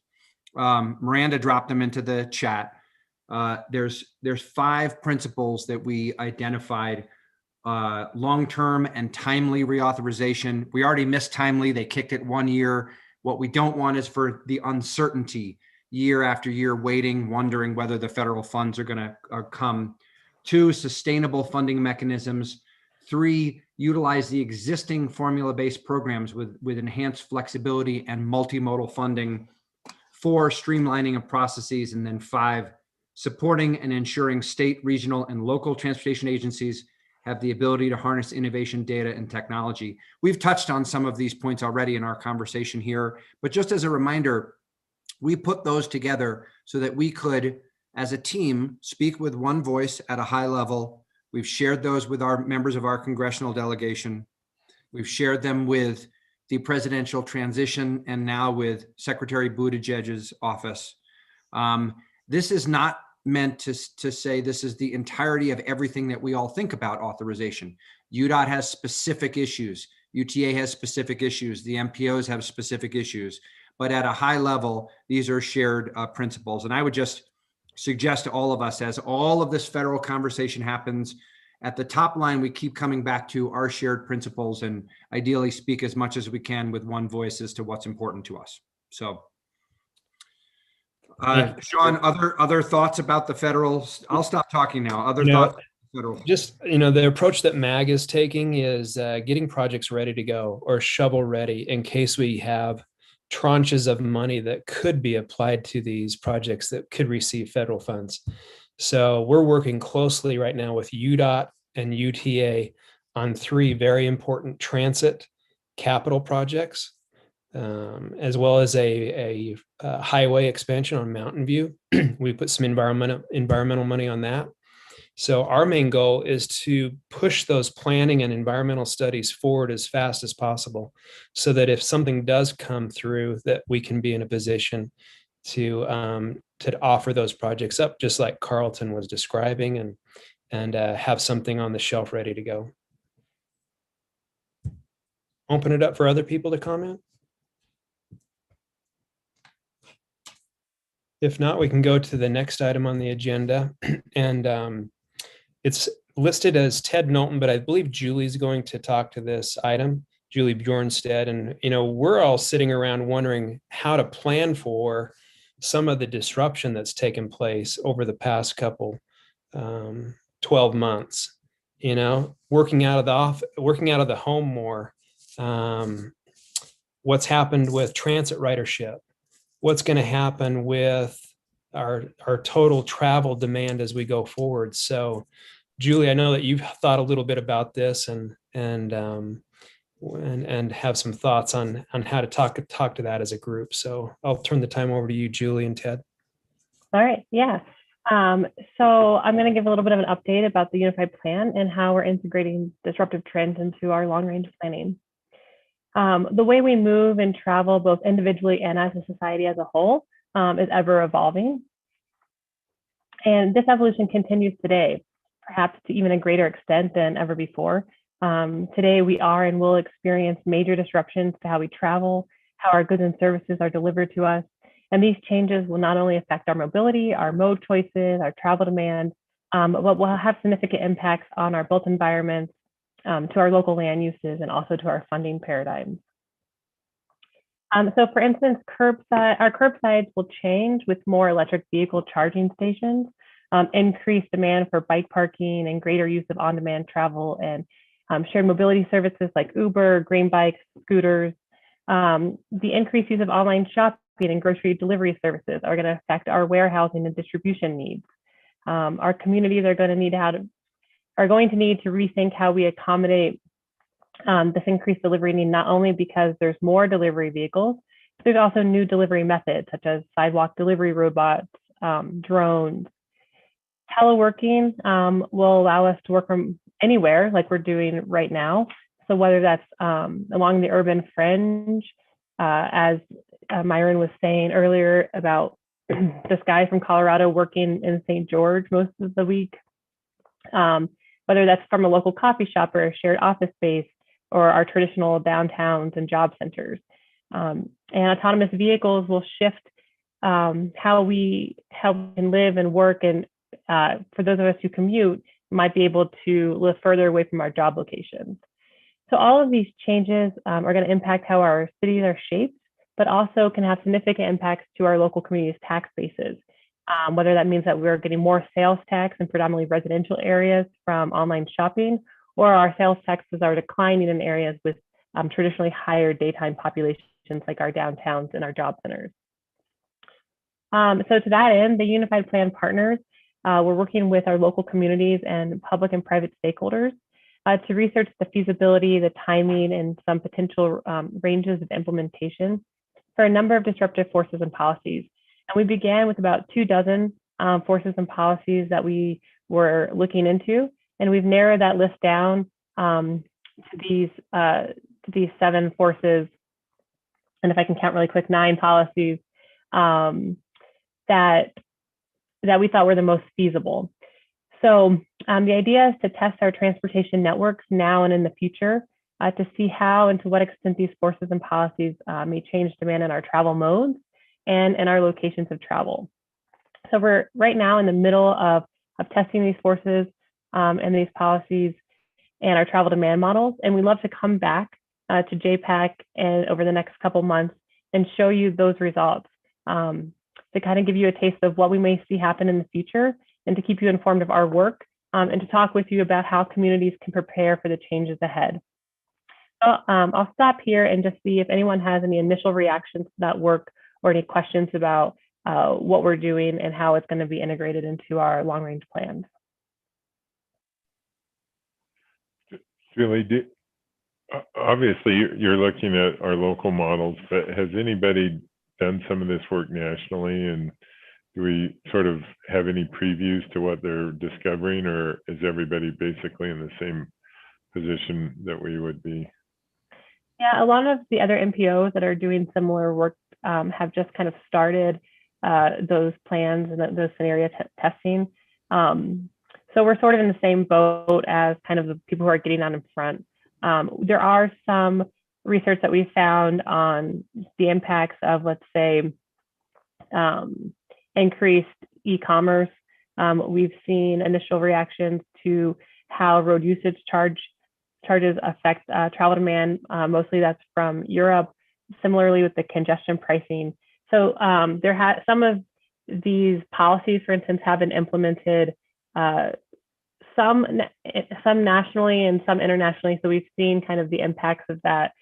Miranda dropped them into the chat. There's 5 principles that we identified: long-term and timely reauthorization. We already missed timely. They kicked it 1 year. What we don't want is for the uncertainty year after year, waiting, wondering whether the federal funds are going to come. 2, sustainable funding mechanisms. 3, utilize the existing formula-based programs with enhanced flexibility and multimodal funding. 4, streamlining of processes. And then 5, supporting and ensuring state, regional, and local transportation agencies have the ability to harness innovation, data, and technology. We've touched on some of these points already in our conversation here, but just as a reminder, we put those together so that we could, as a team, speak with one voice at a high level. We've shared those with our members of our congressional delegation. We've shared them with the presidential transition and now with Secretary Buttigieg's office. This is not meant to say this is the entirety of everything that we all think about authorization. UDOT has specific issues. UTA has specific issues. The MPOs have specific issues. But at a high level, these are shared principles. And I would just suggest to all of us, as all of this federal conversation happens, at the top line, we keep coming back to our shared principles and ideally speak as much as we can with one voice as to what's important to us. So, Sean, other thoughts about the federal? I'll stop talking now. Other thoughts? Federal. Just, the approach that MAG is taking is getting projects ready to go or shovel ready in case we have tranches of money that could be applied to these projects that could receive federal funds. So we're working closely right now with UDOT and UTA on 3 very important transit capital projects, as well as a highway expansion on Mountain View. We put some environmental money on that. So our main goal is to push those planning and environmental studies forward as fast as possible so that if something does come through, that we can be in a position to offer those projects up, just like Carlton was describing, and have something on the shelf ready to go. Open it up for other people to comment. If not, we can go to the next item on the agenda. And it's listed as Ted Knowlton, but I believe Julie's going to talk to this item, Julie Bjornstead. And, we're all sitting around wondering how to plan for some of the disruption that's taken place over the past couple 12 months, working out of the home more. What's happened with transit ridership? What's going to happen with our total travel demand as we go forward? So, Julie, I know that you've thought a little bit about this and have some thoughts on how to talk to that as a group. So I'll turn the time over to you, Julie and Ted. All right. Yeah. So I'm going to give a little bit of an update about the Unified Plan and how we're integrating disruptive trends into our long-range planning. The way we move and travel, both individually and as a society as a whole, is ever evolving. And this evolution continues today, perhaps to even a greater extent than ever before. Today, we are and will experience major disruptions to how we travel, how our goods and services are delivered to us. And these changes will not only affect our mobility, our mode choices, our travel demand, but will have significant impacts on our built environments, to our local land uses, and also to our funding paradigms. So for instance, our curbsides will change with more electric vehicle charging stations, increased demand for bike parking, and greater use of on-demand travel and shared mobility services like Uber, green bikes, scooters. The increased use of online shopping and grocery delivery services are going to affect our warehousing and distribution needs. Our communities are going to need to rethink how we accommodate this increased delivery need, not only because there's more delivery vehicles, but there's also new delivery methods such as sidewalk delivery robots, drones. Teleworking will allow us to work from anywhere like we're doing right now. So whether that's along the urban fringe, as Myron was saying earlier about this guy from Colorado working in St. George most of the week, whether that's from a local coffee shop or a shared office space, or our traditional downtowns and job centers. And autonomous vehicles will shift how we can live and work. And for those of us who commute, might be able to live further away from our job locations. So all of these changes are going to impact how our cities are shaped, but also can have significant impacts to our local communities' tax bases. Whether that means that we're getting more sales tax in predominantly residential areas from online shopping, or our sales taxes are declining in areas with traditionally higher daytime populations like our downtowns and our job centers. So to that end, the Unified Plan partners, we're working with our local communities and public and private stakeholders to research the feasibility, the timing, and some potential ranges of implementation for a number of disruptive forces and policies. And we began with about 24 forces and policies that we were looking into. And we've narrowed that list down to these 7 forces, and if I can count really quick, 9 policies that we thought were the most feasible. So the idea is to test our transportation networks now and in the future to see how and to what extent these forces and policies may change demand in our travel modes and in our locations of travel. So we're right now in the middle of testing these forces and these policies and our travel demand models. And we'd love to come back to JPAC and over the next couple months and show you those results to kind of give you a taste of what we may see happen in the future and to keep you informed of our work and to talk with you about how communities can prepare for the changes ahead. So I'll stop here and just see if anyone has any initial reactions to that work or any questions about what we're doing and how it's going to be integrated into our long-range plans. Really, obviously you're looking at our local models, but has anybody done some of this work nationally, and do we sort of have any previews to what they're discovering, or is everybody basically in the same position that we would be? Yeah, a lot of the other MPOs that are doing similar work have just kind of started those plans and those scenario testing. So we're sort of in the same boat as kind of the people who are getting out in front. There are some research that we found on the impacts of, let's say, increased e-commerce. We've seen initial reactions to how road usage charges affect travel demand. Mostly that's from Europe. Similarly with the congestion pricing. So some of these policies, for instance, have been implemented. Some nationally and some internationally. So we've seen kind of the impacts of that.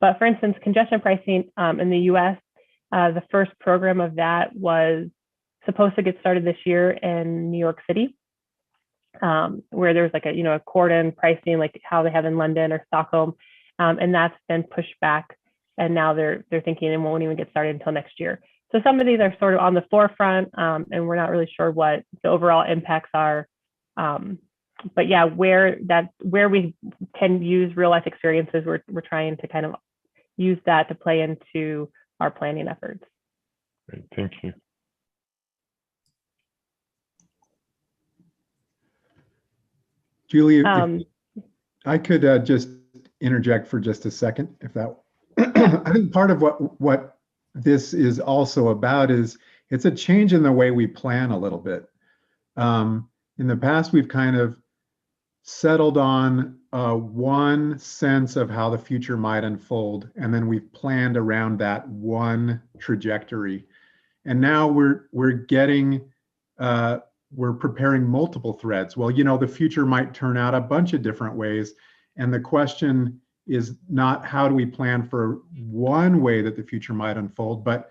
But for instance, congestion pricing in the US, the first program of that was supposed to get started this year in New York City, where there's like a cordon pricing like how they have in London or Stockholm. And that's been pushed back. And now they're thinking it won't even get started until next year. So some of these are sort of on the forefront, and we're not really sure what the overall impacts are. But yeah, where we can use real life experiences, we're trying to kind of use that to play into our planning efforts. Great, thank you. Julie, if Um, I could just interject for just a second, if that, I think part of what this is also about is it's a change in the way we plan a little bit. In the past, we've kind of settled on one sense of how the future might unfold, and then we've planned around that one trajectory. And now we're getting we're preparing multiple threads. Well, the future might turn out a bunch of different ways, and the question is not how do we plan for one way that the future might unfold, but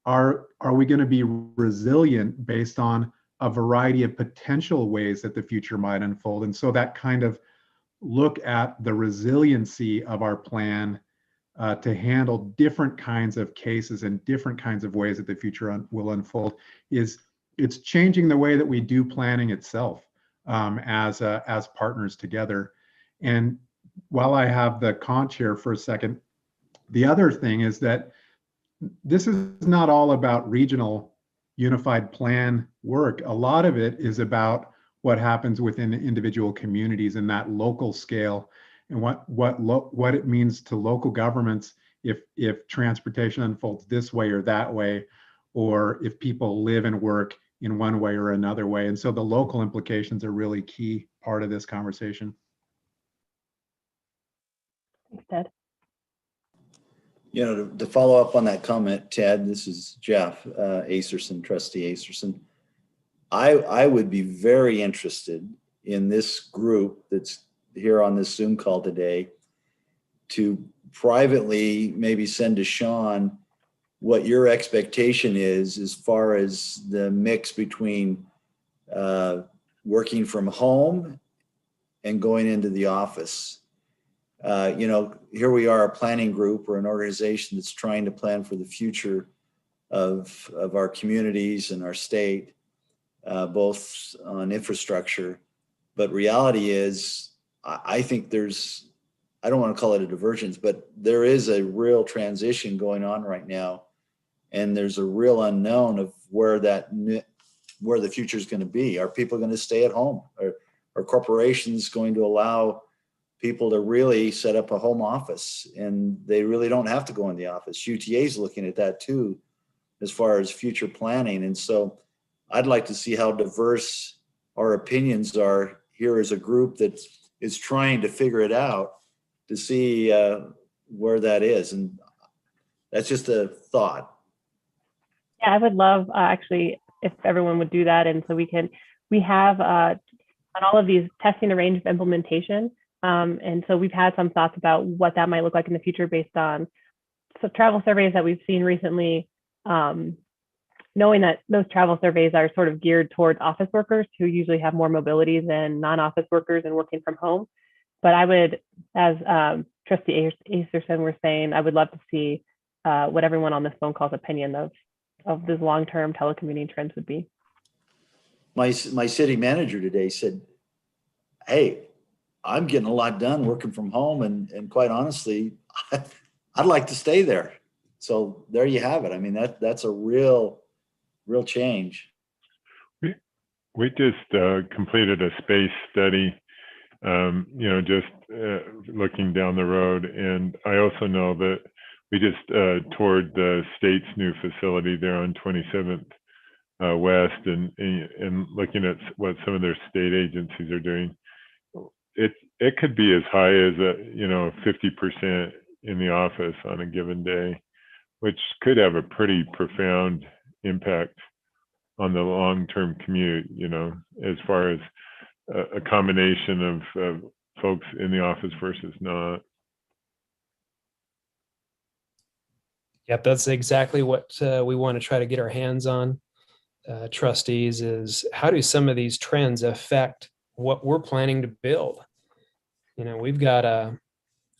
are we going to be resilient based on a variety of potential ways that the future might unfold? And so that kind of look at the resiliency of our plan to handle different kinds of cases and different kinds of ways that the future will unfold it's changing the way that we do planning itself as partners together. And while I have the conch here for a second, the other thing is that this is not all about regional unified plan work. A lot of it is about what happens within individual communities in that local scale, and what it means to local governments if transportation unfolds this way or that way, or if people live and work in one way or another way. And so the local implications are really key part of this conversation. Thanks, Ted. To follow up on that comment, Ted, this is Jeff Acerson, Trustee Acerson. I would be very interested in this group that's here on this Zoom call today to privately maybe send to Sean what your expectation is as far as the mix between working from home and going into the office. Here we are, a planning group or an organization that's trying to plan for the future of our communities and our state, both on infrastructure. But reality is, I think I don't want to call it a divergence, but there is a real transition going on right now. And there's a real unknown of where the future is going to be. Are people going to stay at home? Are corporations going to allow people to really set up a home office, and they really don't have to go in the office? UTA is looking at that too, as far as future planning. And so I'd like to see how diverse our opinions are here as a group that is trying to figure it out to see where that is. And that's just a thought. Yeah, I would love actually if everyone would do that. And so we have on all of these testing a range of implementation. And so we've had some thoughts about what that might look like in the future based on travel surveys that we've seen recently, knowing that those travel surveys are sort of geared towards office workers who usually have more mobility than non-office workers and working from home. But I would, as Trustee Acerson was saying, I would love to see what everyone on this phone call's opinion of these long-term telecommuting trends would be. My city manager today said, hey, I'm getting a lot done working from home, and quite honestly, I'd like to stay there. So there you have it. I mean, that's a real change. We just completed a space study, just looking down the road. And I also know that we just toured the state's new facility there on 27th West and looking at what some of their state agencies are doing. It could be as high as 50% in the office on a given day, which could have a pretty profound impact on the long-term commute, as far as a combination of folks in the office versus not. Yep, that's exactly what we want to try to get our hands on, trustees, is how do some of these trends affect what we're planning to build? We've got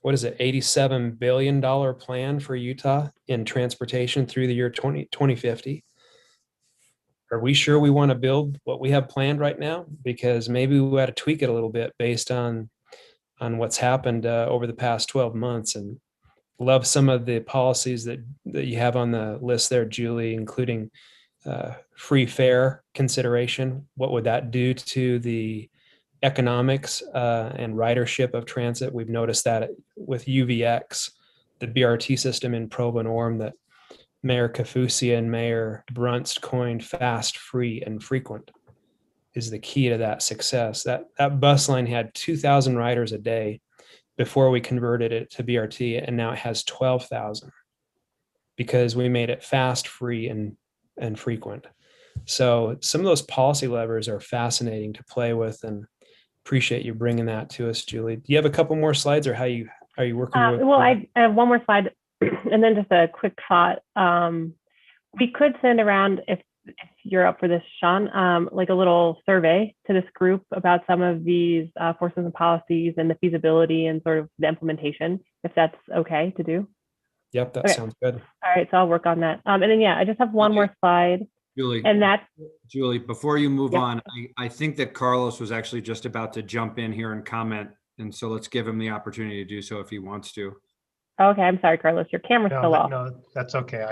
$87 billion plan for Utah in transportation through the year 2050. Are we sure we want to build what we have planned right now? Because maybe we ought to tweak it a little bit based on what's happened over the past 12 months. And love some of the policies that you have on the list there, Julie, including free fare consideration. What would that do to the economics and ridership of transit. We've noticed that with UVX, the BRT system in Provo Norm that Mayor Kafusia and Mayor Brunst coined fast, free, and frequent is the key to that success. That bus line had 2,000 riders a day before we converted it to BRT, and now it has 12,000 because we made it fast, free, and frequent. So some of those policy levers are fascinating to play with, and appreciate you bringing that to us, Julie. Do you have a couple more slides, or are you working with? Well, I have one more slide, and then just a quick thought. We could send around, if you're up for this, Sean, like a little survey to this group about some of these forces and policies and the feasibility and sort of the implementation, if that's okay to do. Yep, that Okay. sounds good. All right, so I'll work on that. And then, yeah, I just have one more slide. Julie, And that's, Julie, before you move Yep. on, I think that Carlos was actually just about to jump in here and comment. And so let's give him the opportunity to do so if he wants to. okay, I'm sorry, Carlos, your camera's still off. No, that's okay.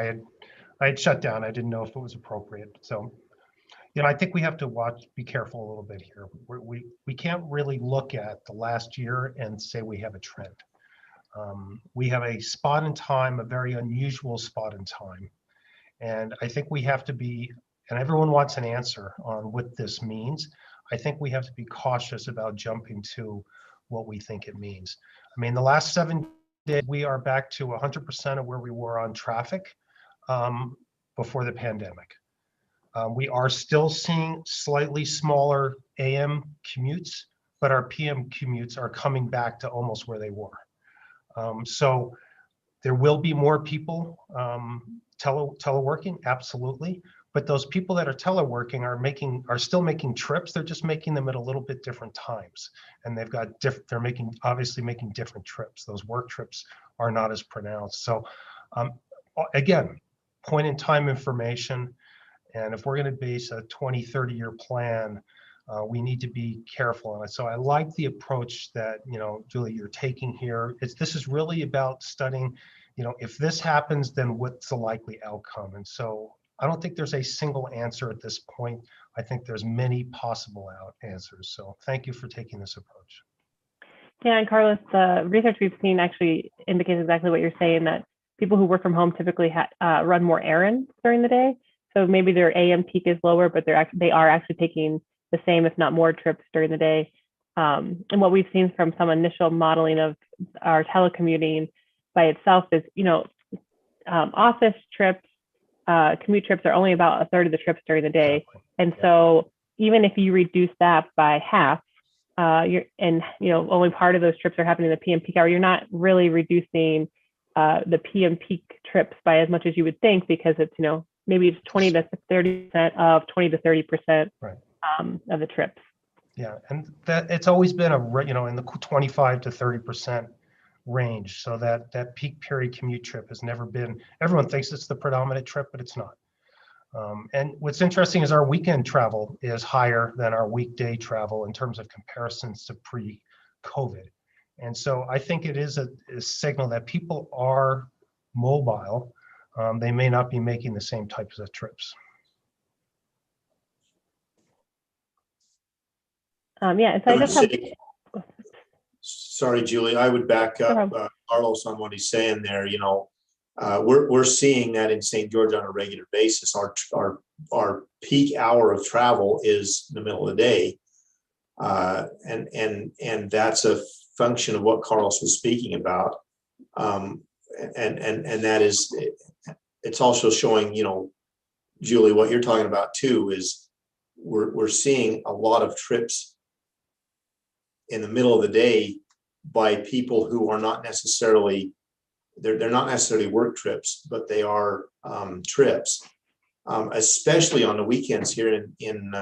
I had shut down. I didn't know if it was appropriate. So, I think we have to be careful a little bit here. We can't really look at the last year and say we have a trend. We have a spot in time, a very unusual spot in time. And I think we have to be, and everyone wants an answer on what this means. I think we have to be cautious about jumping to what we think it means. I mean, the last 7 days, we are back to 100% of where we were on traffic before the pandemic. We are still seeing slightly smaller AM commutes, but our PM commutes are coming back to almost where they were. So there will be more people teleworking, absolutely. But those people that are teleworking are still making trips. They're just making them at a little bit different times, and they're obviously making different trips. Those work trips are not as pronounced. So again, point in time information. And if we're going to base a 20, 30-year plan, we need to be careful on it. So I like the approach that, Julie, you're taking here. This is really about studying, if this happens, then what's the likely outcome? And so I don't think there's a single answer at this point. I think there's many possible answers. So thank you for taking this approach. Yeah, and Carlos, the research we've seen actually indicates exactly what you're saying, that people who work from home typically run more errands during the day. So maybe their AM peak is lower, but they are actually taking the same, if not more, trips during the day. And what we've seen from some initial modeling of our telecommuting by itself is, office trips, commute trips are only about a third of the trips during the day. Exactly. And so even if you reduce that by half, only part of those trips are happening in the PM peak hour, you're not really reducing the PM peak trips by as much as you would think, because it's, maybe it's 20 to 30% of 20 to 30% Right. Of the trips. Yeah, and that it's always been in the 25 to 30% range. So that peak period commute trip has never been. Everyone thinks it's the predominant trip, but it's not. And what's interesting is our weekend travel is higher than our weekday travel in terms of comparisons to pre-COVID. And so I think it is a signal that people are mobile. They may not be making the same types of trips. Yeah, so I just have. Sorry, Julie, I would back up Carlos on what he's saying there. We're seeing that in St. George on a regular basis. Our peak hour of travel is in the middle of the day, and that's a function of what Carlos was speaking about, and that is, it's also showing, Julie, what you're talking about too is we're seeing a lot of trips in the middle of the day by people who are not necessarily, they're not necessarily work trips, but they are trips, especially on the weekends here in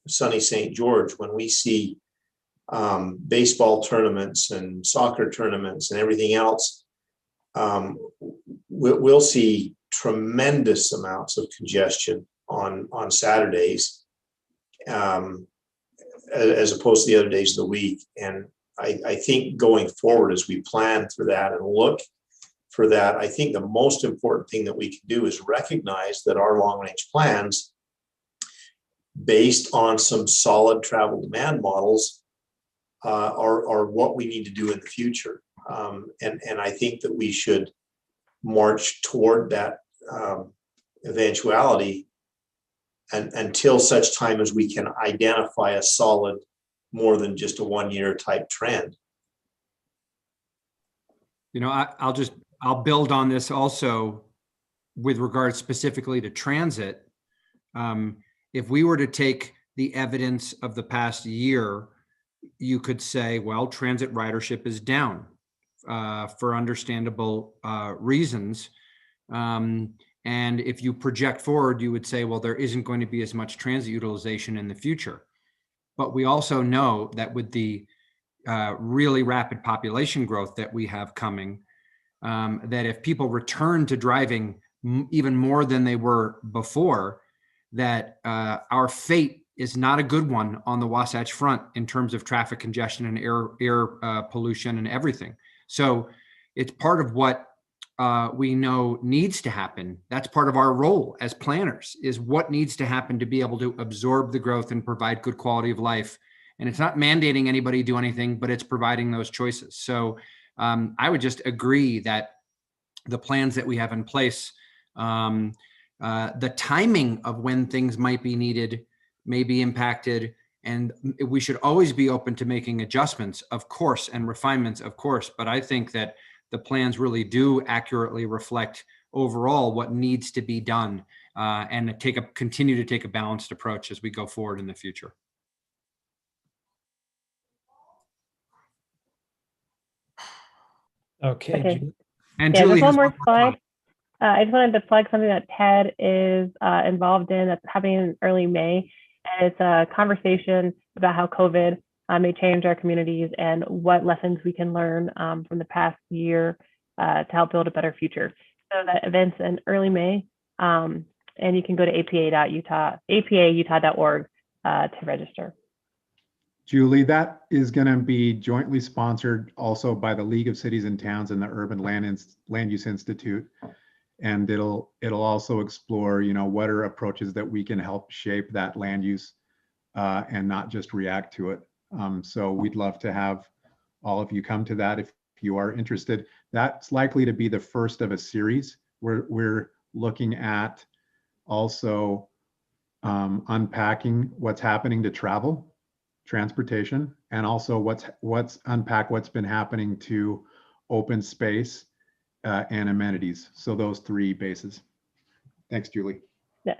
sunny St. George, when we see baseball tournaments and soccer tournaments and everything else. We'll see tremendous amounts of congestion on Saturdays, as opposed to the other days of the week. And I think going forward, as we plan for that and look for that, I think the most important thing that we can do is recognize that our long-range plans, based on some solid travel demand models, are what we need to do in the future. And I think that we should march toward that eventuality until such time as we can identify a solid, more than just a 1-year type trend. You know, I'll build on this also with regard specifically to transit. If we were to take the evidence of the past year, you could say, well, transit ridership is down for understandable reasons. And if you project forward, you would say, well, there isn't going to be as much transit utilization in the future. But we also know that with the really rapid population growth that we have coming, that if people return to driving even more than they were before, that our fate is not a good one on the Wasatch Front in terms of traffic congestion and air pollution and everything. So it's part of what we know needs to happen. That's part of our role as planners, is what needs to happen to be able to absorb the growth and provide good quality of life. And it's not mandating anybody do anything, but it's providing those choices. So I would just agree that the plans that we have in place, the timing of when things might be needed may be impacted, and we should always be open to making adjustments, of course, and refinements, of course. But I think that the plans really do accurately reflect overall what needs to be done, and continue to take a balanced approach as we go forward in the future. Okay. Okay. Julie. And Yeah, Julie there's one has more slide. I just wanted to flag something that Ted is involved in that's happening in early May. And it's a conversation about how COVID may change our communities and what lessons we can learn from the past year to help build a better future. So that event's in early May, and you can go to apautah.org to register. Julie, that is going to be jointly sponsored also by the League of Cities and Towns and the Urban Land Use Institute. And it'll also explore, what are approaches that we can help shape that land use and not just react to it. So we'd love to have all of you come to that if you are interested. That's likely to be the first of a series. We're looking at also unpacking what's happening to travel, transportation, and also unpack what's been happening to open space and amenities. So those three bases. Thanks, Julie. Yeah.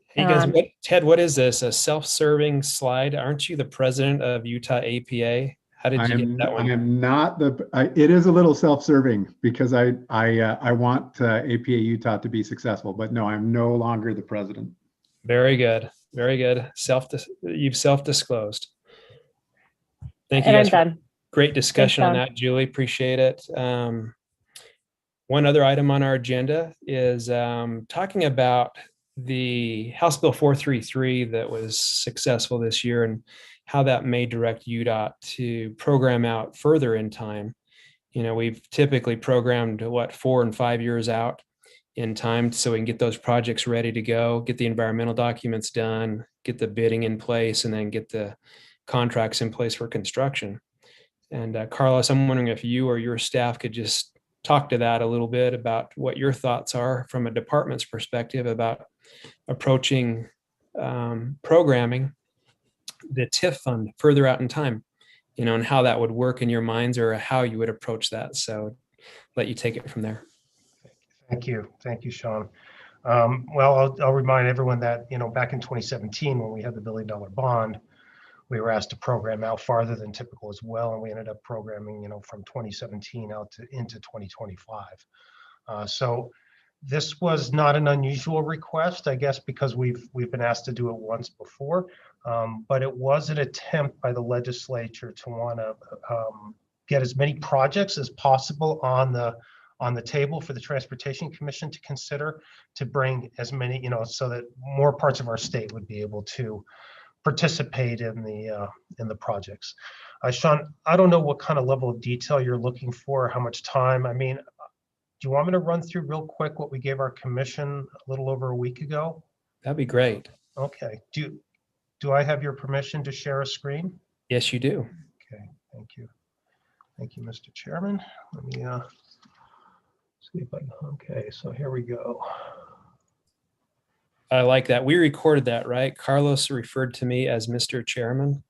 Hey guys, Ted, what is this? A self-serving slide? Aren't you the president of Utah APA? How did you get that one? I am not it is a little self-serving because I want APA Utah to be successful, but no, I'm no longer the president. Very good. Very good. You've self-disclosed. Thank you And guys I'm for done. great discussion on Thanks, that, Julie. Appreciate it. One other item on our agenda is talking about the House Bill 433 that was successful this year and how that may direct UDOT to program out further in time. We've typically programmed 4 and 5 years out in time so we can get those projects ready to go, get the environmental documents done, get the bidding in place, and then get the contracts in place for construction. And Carlos, I'm wondering if you or your staff could just talk to that a little bit about what your thoughts are from a department's perspective about approaching programming the TIF fund further out in time, and how that would work in your minds or how you would approach that. So let you take it from there. Thank you, Sean. Well, I'll remind everyone that back in 2017 when we had the $1 billion bond, we were asked to program out farther than typical as well, and we ended up programming from 2017 into 2025. So this was not an unusual request, I guess, because we've been asked to do it once before, but it was an attempt by the legislature to want to get as many projects as possible on the table for the Transportation Commission to consider, to bring as many, so that more parts of our state would be able to participate in the projects. Sean, I don't know what kind of level of detail you're looking for, how much time. I mean, do you want me to run through real quick what we gave our commission a little over a week ago? That'd be great. Okay. Do I have your permission to share a screen? Yes, you do. Okay, Thank you. Thank you, Mr. Chairman. Let me see if I can, okay, so here we go. I like that. We recorded that, right? Carlos referred to me as Mr. Chairman,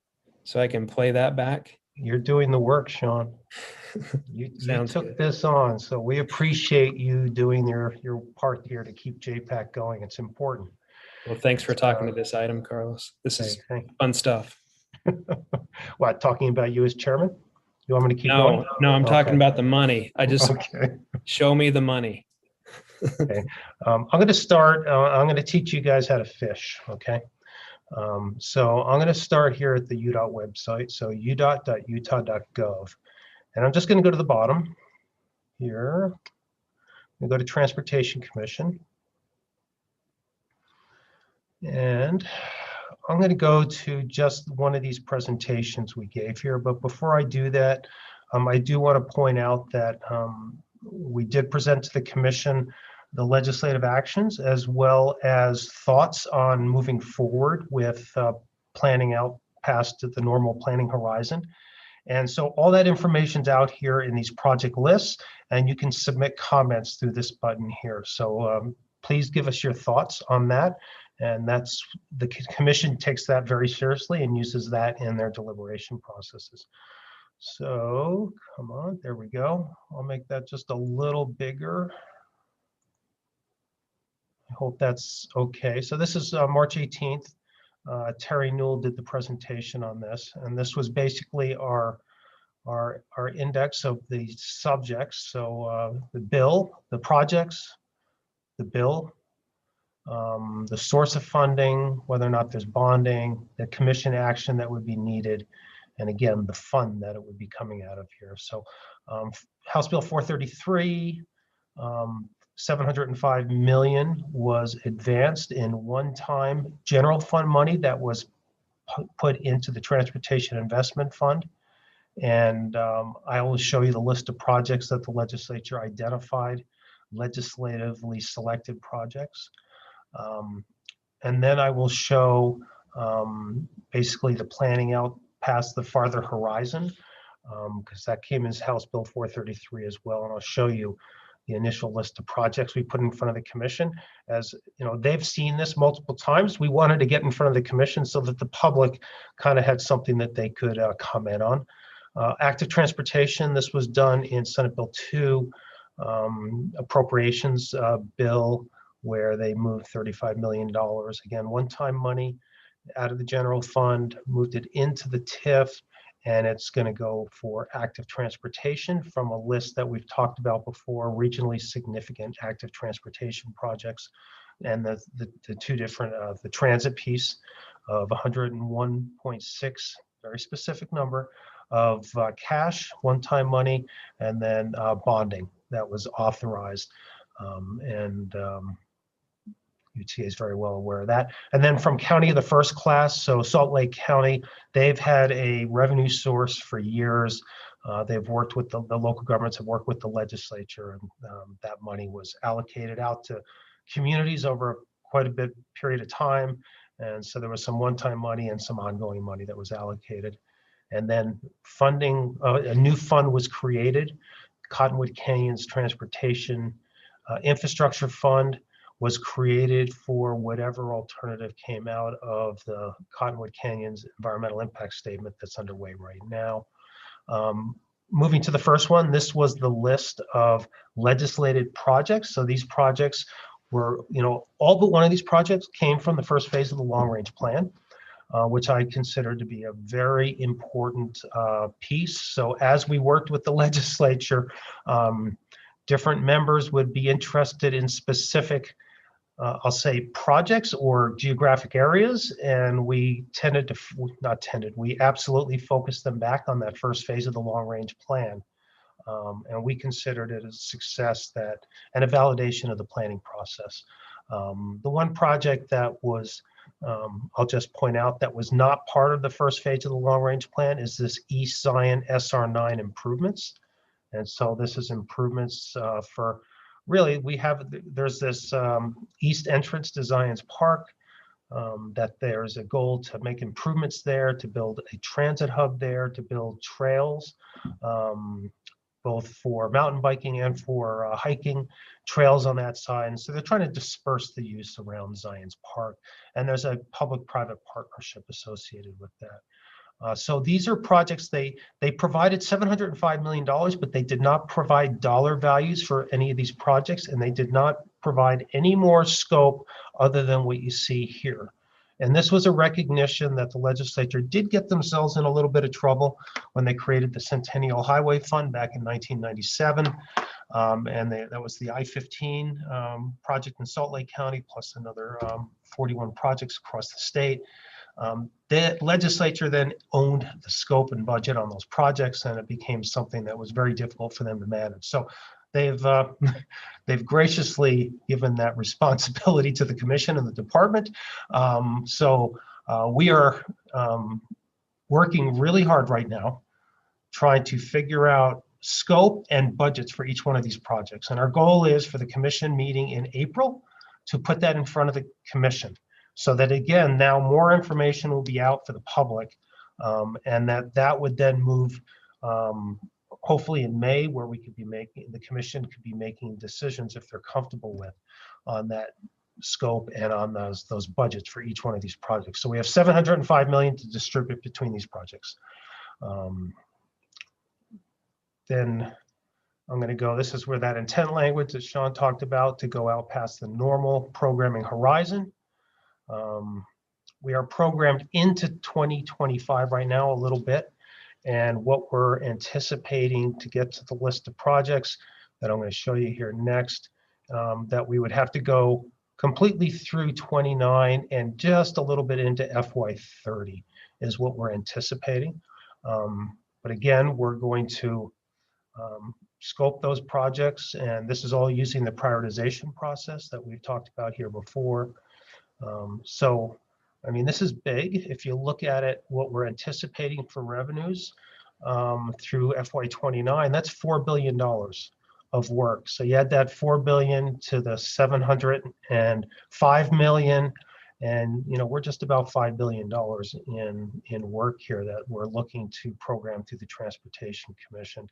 so I can play that back. You're doing the work, Sean. You Sounds took good. this on, so we appreciate you doing your part here to keep JPAC going. It's important. Well, thanks for talking to this item, Carlos. This is Okay, fun stuff. what, talking about you as chairman? You want me to keep going? No, I'm talking Okay. about the money. I just Okay. show me the money. Okay. I'm going to start. I'm going to teach you guys how to fish. Okay. So I'm going to start here at the UDOT website. So udot.utah.gov. And I'm just going to go to the bottom here. I'm going to go to Transportation Commission. And I'm going to go to just one of these presentations we gave here. But before I do that, I do want to point out that we did present to the commission the legislative actions as well as thoughts on moving forward with planning out past the normal planning horizon. And so all that information's out here in these project lists, and you can submit comments through this button here. So please give us your thoughts on that. And that's, the commission takes that very seriously and uses that in their deliberation processes. So come on, there we go. I'll make that just a little bigger. I hope that's okay. So this is March 18th. Terry Newell did the presentation on this, and this was basically our index of the subjects. So the bill, the projects, the bill, the source of funding, whether or not there's bonding, the commission action that would be needed, and again, the fund that it would be coming out of here. So House Bill 433, 705 million was advanced in one-time general fund money that was put into the Transportation Investment Fund. And I will show you the list of projects that the legislature identified, legislatively selected projects. And then I will show basically the planning out past the farther horizon, because that came as House Bill 433 as well. And I'll show you the initial list of projects we put in front of the commission. As you know, they've seen this multiple times. We wanted to get in front of the commission so that the public kind of had something that they could comment on. Active transportation, this was done in Senate Bill 2 appropriations bill, where they moved $35 million, again, one-time money out of the general fund, moved it into the TIF, and it's going to go for active transportation from a list that we've talked about before, regionally significant active transportation projects. And the two different, the transit piece of 101.6, very specific number of cash, one-time money, and then bonding that was authorized. UTA is very well aware of that. And then from county of the first class, so Salt Lake County, they've had a revenue source for years. They've worked with the local governments, have worked with the legislature, and that money was allocated out to communities over quite a bit period of time. And so there was some one-time money and some ongoing money that was allocated. And then funding, a new fund was created, Cottonwood Canyon's Transportation Infrastructure Fund was created for whatever alternative came out of the Cottonwood Canyon's environmental impact statement that's underway right now. Moving to the first one, this was the list of legislated projects. So these projects were, you know, all but one of these projects came from the first phase of the long range plan, which I consider to be a very important piece. So as we worked with the legislature, different members would be interested in specific I'll say projects or geographic areas, and we we absolutely focused them back on that first phase of the long range plan. And we considered it a success and a validation of the planning process. The one project that was, I'll just point out, that was not part of the first phase of the long range plan is this East Zion SR9 improvements. And so this is improvements for, really, there's this east entrance to Zion's Park. that there's a goal to make improvements there, to build a transit hub there, to build trails, both for mountain biking and for hiking trails on that side. And so they're trying to disperse the use around Zions Park. And there's a public-private partnership associated with that. So these are projects, they provided $705 million, but they did not provide dollar values for any of these projects, and they did not provide any more scope other than what you see here. And this was a recognition that the legislature did get themselves in a little bit of trouble when they created the Centennial Highway Fund back in 1997. That was the I-15 project in Salt Lake County, plus another 41 projects across the state. The legislature then owned the scope and budget on those projects, and it became something that was very difficult for them to manage. So they've graciously given that responsibility to the commission and the department. We are working really hard right now, trying to figure out scope and budgets for each one of these projects. And our goal is for the commission meeting in April to put that in front of the commission, so that again, now more information will be out for the public, and that would then move hopefully in May, where the commission could be making decisions if they're comfortable with on that scope and on those budgets for each one of these projects. So we have $705 million to distribute between these projects. Then I'm going to go, this is where that intent language that Sean talked about to go out past the normal programming horizon. We are programmed into 2025 right now a little bit. And what we're anticipating to get to the list of projects that I'm going to show you here next, that we would have to go completely through 29 and just a little bit into FY30 is what we're anticipating. But again, we're going to scope those projects, and this is all using the prioritization process that we've talked about here before. I mean, this is big. If you look at it, what we're anticipating for revenues through FY29, that's $4 billion of work. So you add that $4 billion to the $705 million, and we're just about $5 billion in work here that we're looking to program through the Transportation Commission.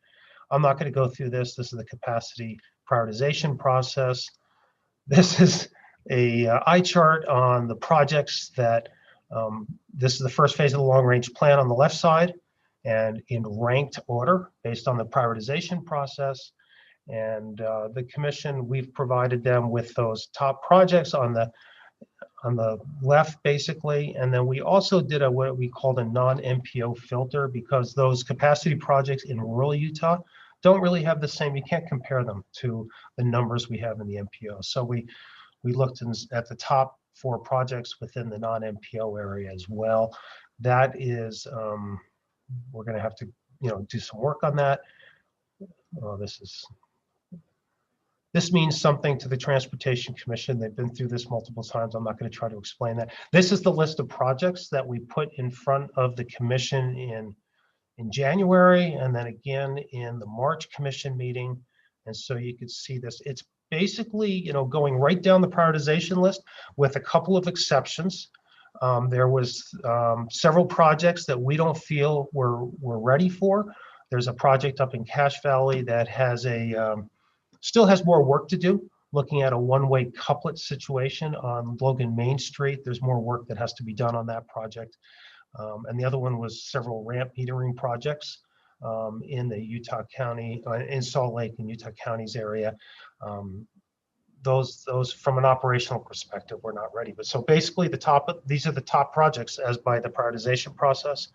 I'm not going to go through this. This is the capacity prioritization process. This is a eye chart on the projects that this is the first phase of the long range plan on the left side, and in ranked order based on the prioritization process. And the commission, we've provided them with those top projects on the left, basically. And then we also did what we called a non-MPO filter, because those capacity projects in rural Utah don't really have the same, you can't compare them to the numbers we have in the MPO. So we looked at the top 4 projects within the non-MPO area as well. That is, we're going to have to, do some work on that. This means something to the Transportation Commission. They've been through this multiple times. I'm not going to try to explain that. This is the list of projects that we put in front of the commission in January, and then again in the March commission meeting. And so you could see this. It's basically, going right down the prioritization list with a couple of exceptions. There was several projects that we don't feel we're ready for. There's a project up in Cache Valley that has still has more work to do, looking at a one-way couplet situation on Logan Main Street. There's more work that has to be done on that project. And the other one was several ramp metering projects in the Utah County, in Salt Lake and Utah County's area. Those from an operational perspective, we're not ready. But so basically these are the top projects as by the prioritization process.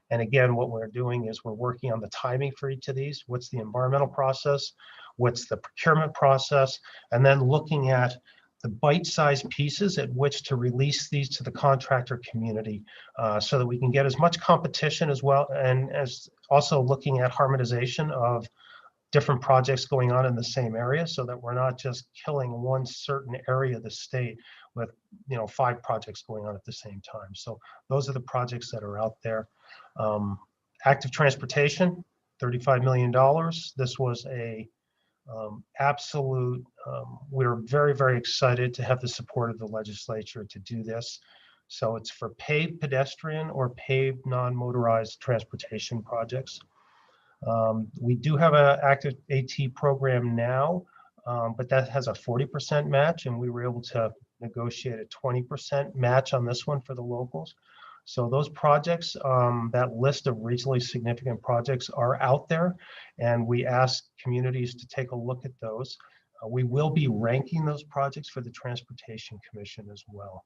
And again, what we're doing is we're working on the timing for each of these. What's the environmental process? What's the procurement process? And then looking at the bite-sized pieces at which to release these to the contractor community, so that we can get as much competition as well, and as also looking at harmonization of different projects going on in the same area, so that we're not just killing one certain area of the state with 5 projects going on at the same time. So those are the projects that are out there. Active transportation, $35 million. This was a Absolute. We're very, very excited to have the support of the legislature to do this. So it's for paved pedestrian or paved non-motorized transportation projects. We do have an active AT program now, but that has a 40% match, and we were able to negotiate a 20% match on this one for the locals. So those projects, that list of regionally significant projects are out there, and we ask communities to take a look at those. We will be ranking those projects for the Transportation Commission as well.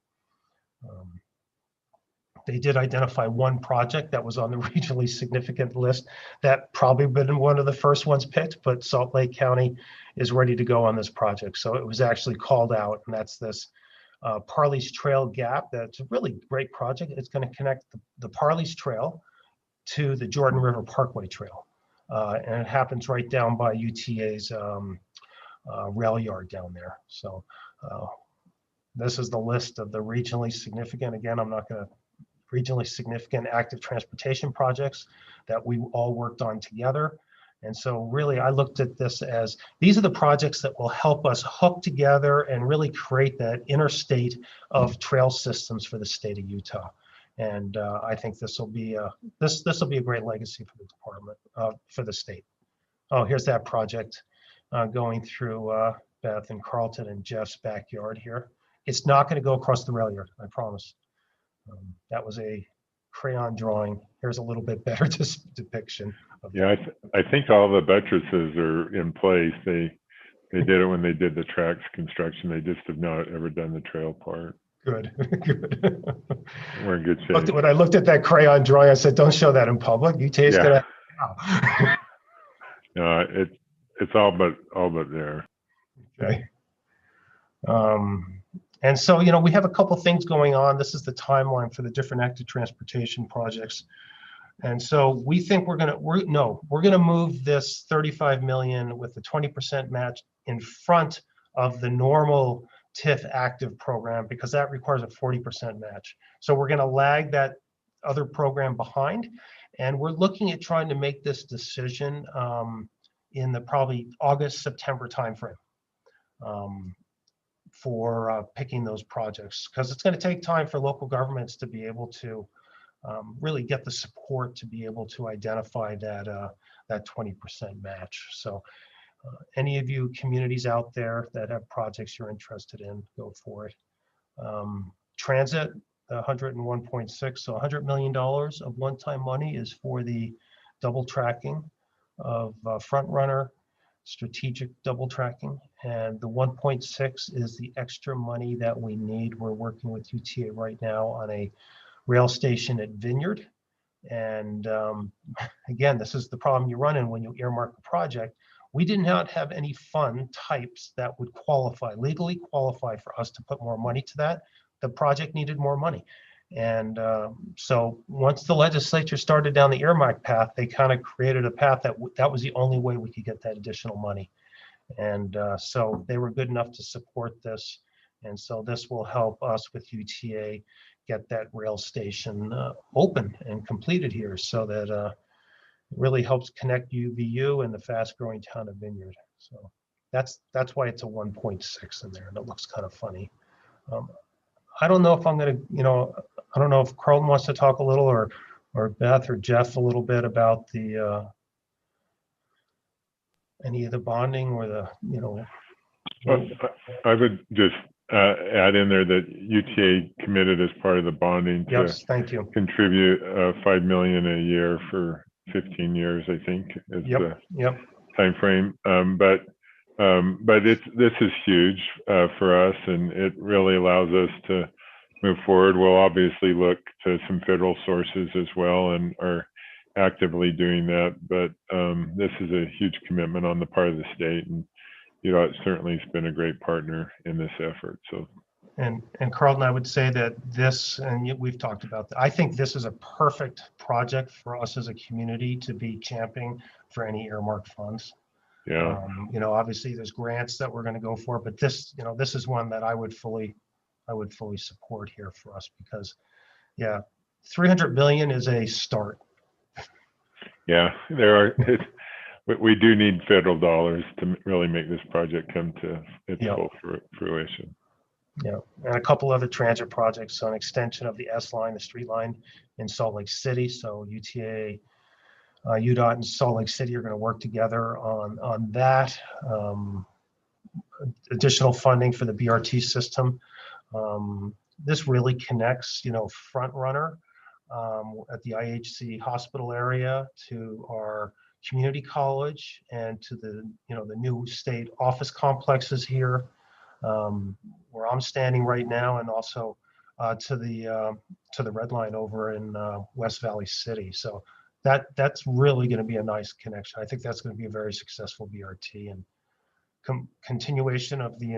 They did identify one project that was on the regionally significant list that probably been one of the first ones picked, but Salt Lake County is ready to go on this project. So it was actually called out, and that's this Parley's Trail Gap. That's a really great project. It's going to connect the Parley's Trail to the Jordan River Parkway Trail. And it happens right down by UTA's rail yard down there. So this is the list of the regionally significant. Again, I'm not going to regionally significant active transportation projects that we all worked on together. And so really, I looked at this as these are the projects that will help us hook together and really create that interstate of trail systems for the state of Utah. And I think this will be this will be a great legacy for the department, for the state. Oh, here's that project going through Beth and Carlton and Jeff's backyard here. It's not going to go across the rail yard, I promise. That was a crayon drawing. Here's a little bit better depiction. Yeah, I think all the buttresses are in place. They did it when they did the tracks construction. They just have not ever done the trail part. Good, good. We're in good shape. When I looked at that crayon drawing, I said, "Don't show that in public. UTA's gonna." No, it's all but there. Okay. And so, you know, we have a couple things going on. This is the timeline for the different active transportation projects. And so we think we're gonna move this 35 million with the 20% match in front of the normal TIF active program, because that requires a 40% match. So we're gonna lag that other program behind, and we're looking at trying to make this decision in the probably August, September timeframe. For picking those projects, because it's going to take time for local governments to be able to really get the support to be able to identify that 20% match. So any of you communities out there that have projects you're interested in, go for it. Transit, 101.6, so $100 million of one-time money is for the double tracking of Front Runner, strategic double tracking, and the 1.6 is the extra money that we need. We're working with UTA right now on a rail station at Vineyard, and again, this is the problem you run in when you earmark a project. We did not have any fund types that would legally qualify for us to put more money to that. The project needed more money. And so once the legislature started down the earmark path, they kind of created a path that was the only way we could get that additional money. And so they were good enough to support this. And so this will help us with UTA get that rail station open and completed here, so that it really helps connect UVU and the fast growing town of Vineyard. So that's why it's a 1.6 in there, and it looks kind of funny. I don't know if I'm going to, I don't know if Carlton wants to talk a little, or Beth or Jeff a little bit about the any of the bonding or the, Well, I would just add in there that UTA committed as part of the bonding to thank you. contribute $5 million a year for 15 years, I think, is the time frame. But this is huge for us, and it really allows us to move forward. We'll obviously look to some federal sources as well, and are actively doing that. But this is a huge commitment on the part of the state, and it certainly has been a great partner in this effort. So. And Carlton, I would say that this, and we've talked about that, I think this is a perfect project for us as a community to be championing for any earmarked funds. Yeah. Obviously there's grants that we're going to go for, but this, this is one that I would fully support here for us, because 300 million is a start. Yeah, there are. we do need federal dollars to really make this project come to its Yeah. full fruition. Yeah, and a couple other transit projects on extension of the S line, the street line in Salt Lake City. So UTA, UDOT and Salt Lake City are going to work together on that. Additional funding for the BRT system. This really connects, Front Runner at the IHC hospital area to our community college and to the new state office complexes here. Where I'm standing right now, and also to the red line over in West Valley City. So that's really going to be a nice connection. I think that's going to be a very successful BRT, and continuation of the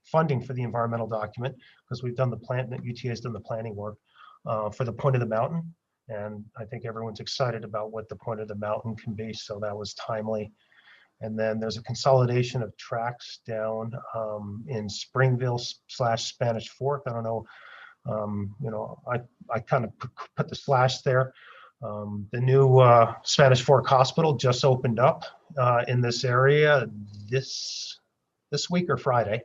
funding for the environmental document, because we've done the plan. UTA has done the planning work for the Point of the Mountain, and I think everyone's excited about what the Point of the Mountain can be. So that was timely. And then there's a consolidation of tracks down in Springville / Spanish Fork. I don't know, I kind of put the slash there. The new Spanish Fork Hospital just opened up in this area this week or Friday.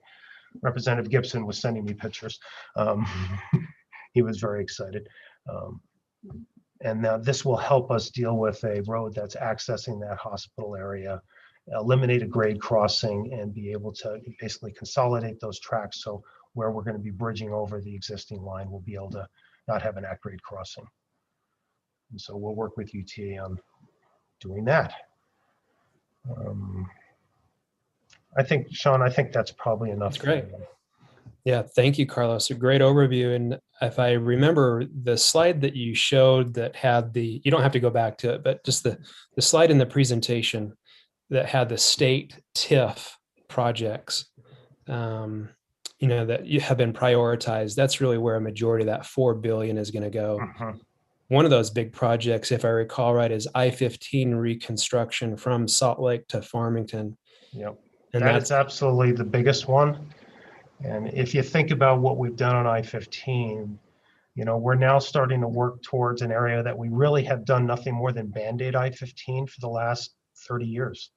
Representative Gibson was sending me pictures. He was very excited. And now this will help us deal with a road that's accessing that hospital area, eliminate a grade crossing, and be able to basically consolidate those tracks. So where we're going to be bridging over the existing line, we'll be able to not have an at-grade crossing. And so we'll work with UTA on doing that. I think, Sean, that's probably enough. That's great. Yeah, thank you, Carlos. A great overview. And if I remember the slide that you showed that had you don't have to go back to it, but just the slide in the presentation that had the state TIF projects, that you have been prioritized. That's really where a majority of that $4 billion is going to go. One of those big projects, if I recall right, is I-15 reconstruction from Salt Lake to Farmington. Yep, and that's absolutely the biggest one. And if you think about what we've done on I-15, we're now starting to work towards an area that we really have done nothing more than Band-Aid I-15 for the last 30 years.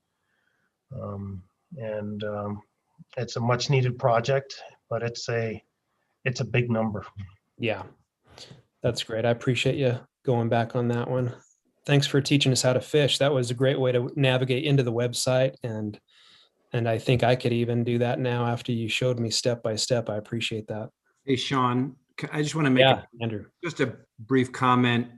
It's a much needed project, but it's a big number. Yeah, that's great. I appreciate you going back on that one. Thanks for teaching us how to fish. That was a great way to navigate into the website. And I think I could even do that now after you showed me step by step. I appreciate that. Hey, Sean, I just want to make Andrew, just a brief comment.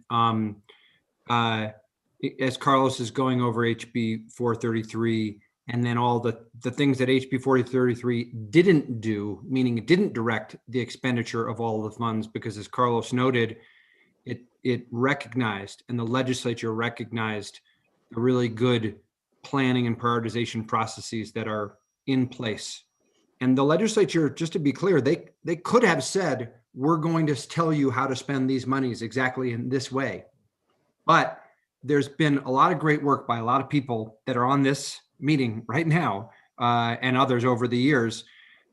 As Carlos is going over HB 433, and then all the things that HB 433 didn't do, meaning it didn't direct the expenditure of all the funds, because as Carlos noted, it recognized, and the legislature recognized, the really good planning and prioritization processes that are in place. And the legislature, just to be clear, they could have said, we're going to tell you how to spend these monies exactly in this way. But there's been a lot of great work by a lot of people that are on this meeting right now, and others over the years,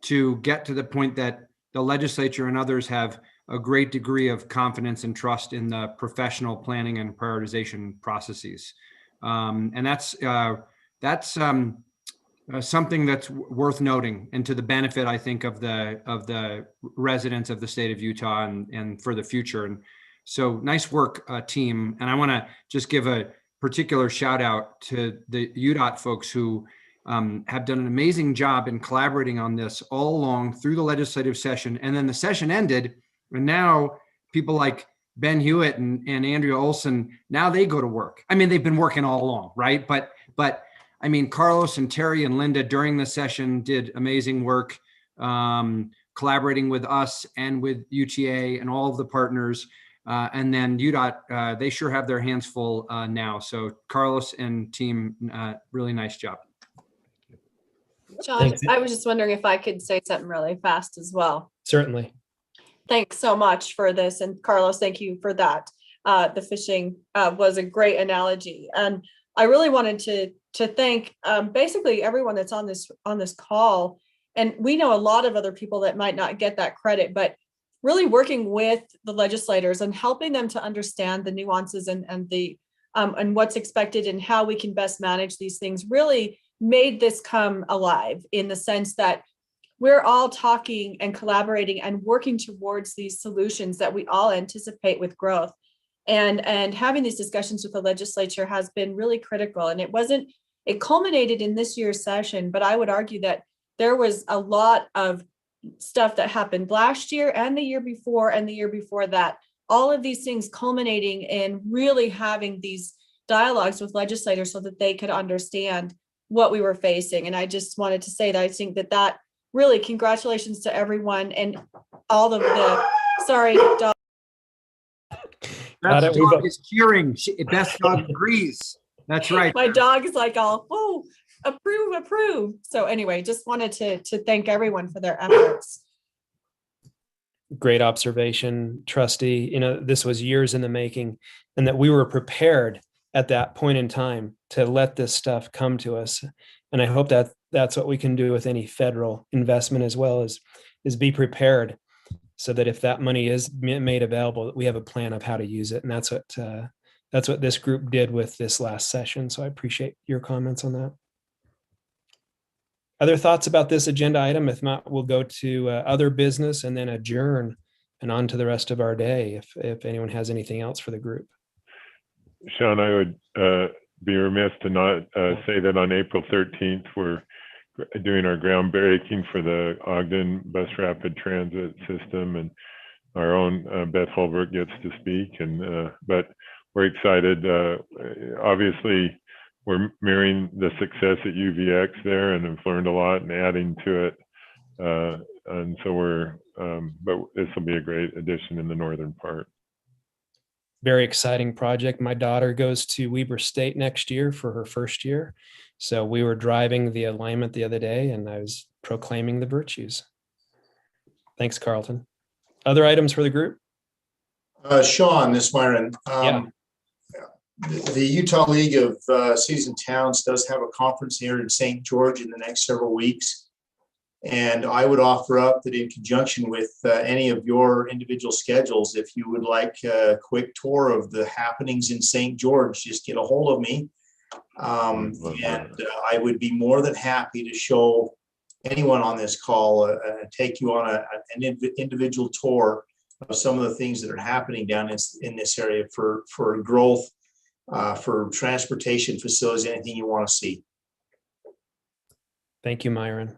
to get to the point that the legislature and others have a great degree of confidence and trust in the professional planning and prioritization processes. And that's something that's worth noting, and to the benefit, I think, of the residents of the state of Utah and for the future. And so nice work, team. And I want to just give a particular shout out to the UDOT folks who have done an amazing job in collaborating on this all along through the legislative session. And then the session ended, and now people like Ben Hewitt and Andrea Olson, now they go to work. I mean, they've been working all along, right? But I mean, Carlos and Terry and Linda during the session did amazing work, collaborating with us and with UTA and all of the partners. And then UDOT, they sure have their hands full now. So Carlos and team, really nice job. John, thanks. I was just wondering if I could say something really fast as well. Certainly. Thanks so much for this. And Carlos, thank you for that. The fishing was a great analogy. And I really wanted to thank basically everyone that's on this call. And we know a lot of other people that might not get that credit, but really working with the legislators and helping them to understand the nuances and the and what's expected and how we can best manage these things really made this come alive, in the sense that we're all talking and collaborating and working towards these solutions that we all anticipate with growth. And having these discussions with the legislature has been really critical. And it culminated in this year's session, but I would argue that there was a lot of stuff that happened last year and the year before and the year before that. All of these things culminating in really having these dialogues with legislators so that they could understand what we were facing. And I just wanted to say that I think that really, congratulations to everyone and all of the, sorry, dog. Best dog is cheering. Best dog agrees. That's right. My dog is like, oh, approve. So anyway, just wanted to thank everyone for their efforts. Great observation, Trustee. This was years in the making, and that we were prepared at that point in time to let this stuff come to us. And I hope that that's what we can do with any federal investment as well, is be prepared so that if that money is made available, that we have a plan of how to use it. And that's what this group did with this last session. So I appreciate your comments on that. Other thoughts about this agenda item? If not, we'll go to other business and then adjourn and on to the rest of our day if anyone has anything else for the group. Sean, I would be remiss to not say that on April 13th, we're doing our groundbreaking for the Ogden Bus Rapid Transit System, and our own Beth Holbrook gets to speak. But we're excited. Obviously, we're mirroring the success at UVX there, and have learned a lot and adding to it. And so but this will be a great addition in the northern part. Very exciting project. My daughter goes to Weber State next year for her first year. So we were driving the alignment the other day and I was proclaiming the virtues. Thanks, Carlton. Other items for the group? Sean, this is Myron. Yeah. The Utah League of Cities and Towns does have a conference here in St. George in the next several weeks. And I would offer up that in conjunction with any of your individual schedules, if you would like a quick tour of the happenings in St. George, just get a hold of me. I would be more than happy to show anyone on this call, take you on an individual tour of some of the things that are happening down in this area for growth, for transportation facilities, anything you want to see. Thank you, Myron.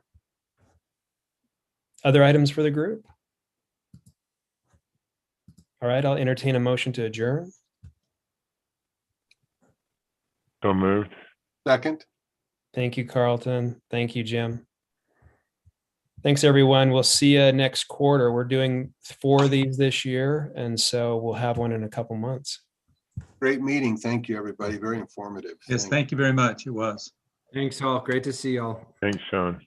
Other items for the group? All right, I'll entertain a motion to adjourn. So moved. Second. Thank you, Carlton. Thank you, Jim. Thanks, everyone. We'll see you next quarter. We're doing 4 of these this year, and so we'll have one in a couple months. Great meeting. Thank you, everybody. Very informative. Yes, thank you very much. It was. Thanks all. Great to see y'all. Thanks, Sean.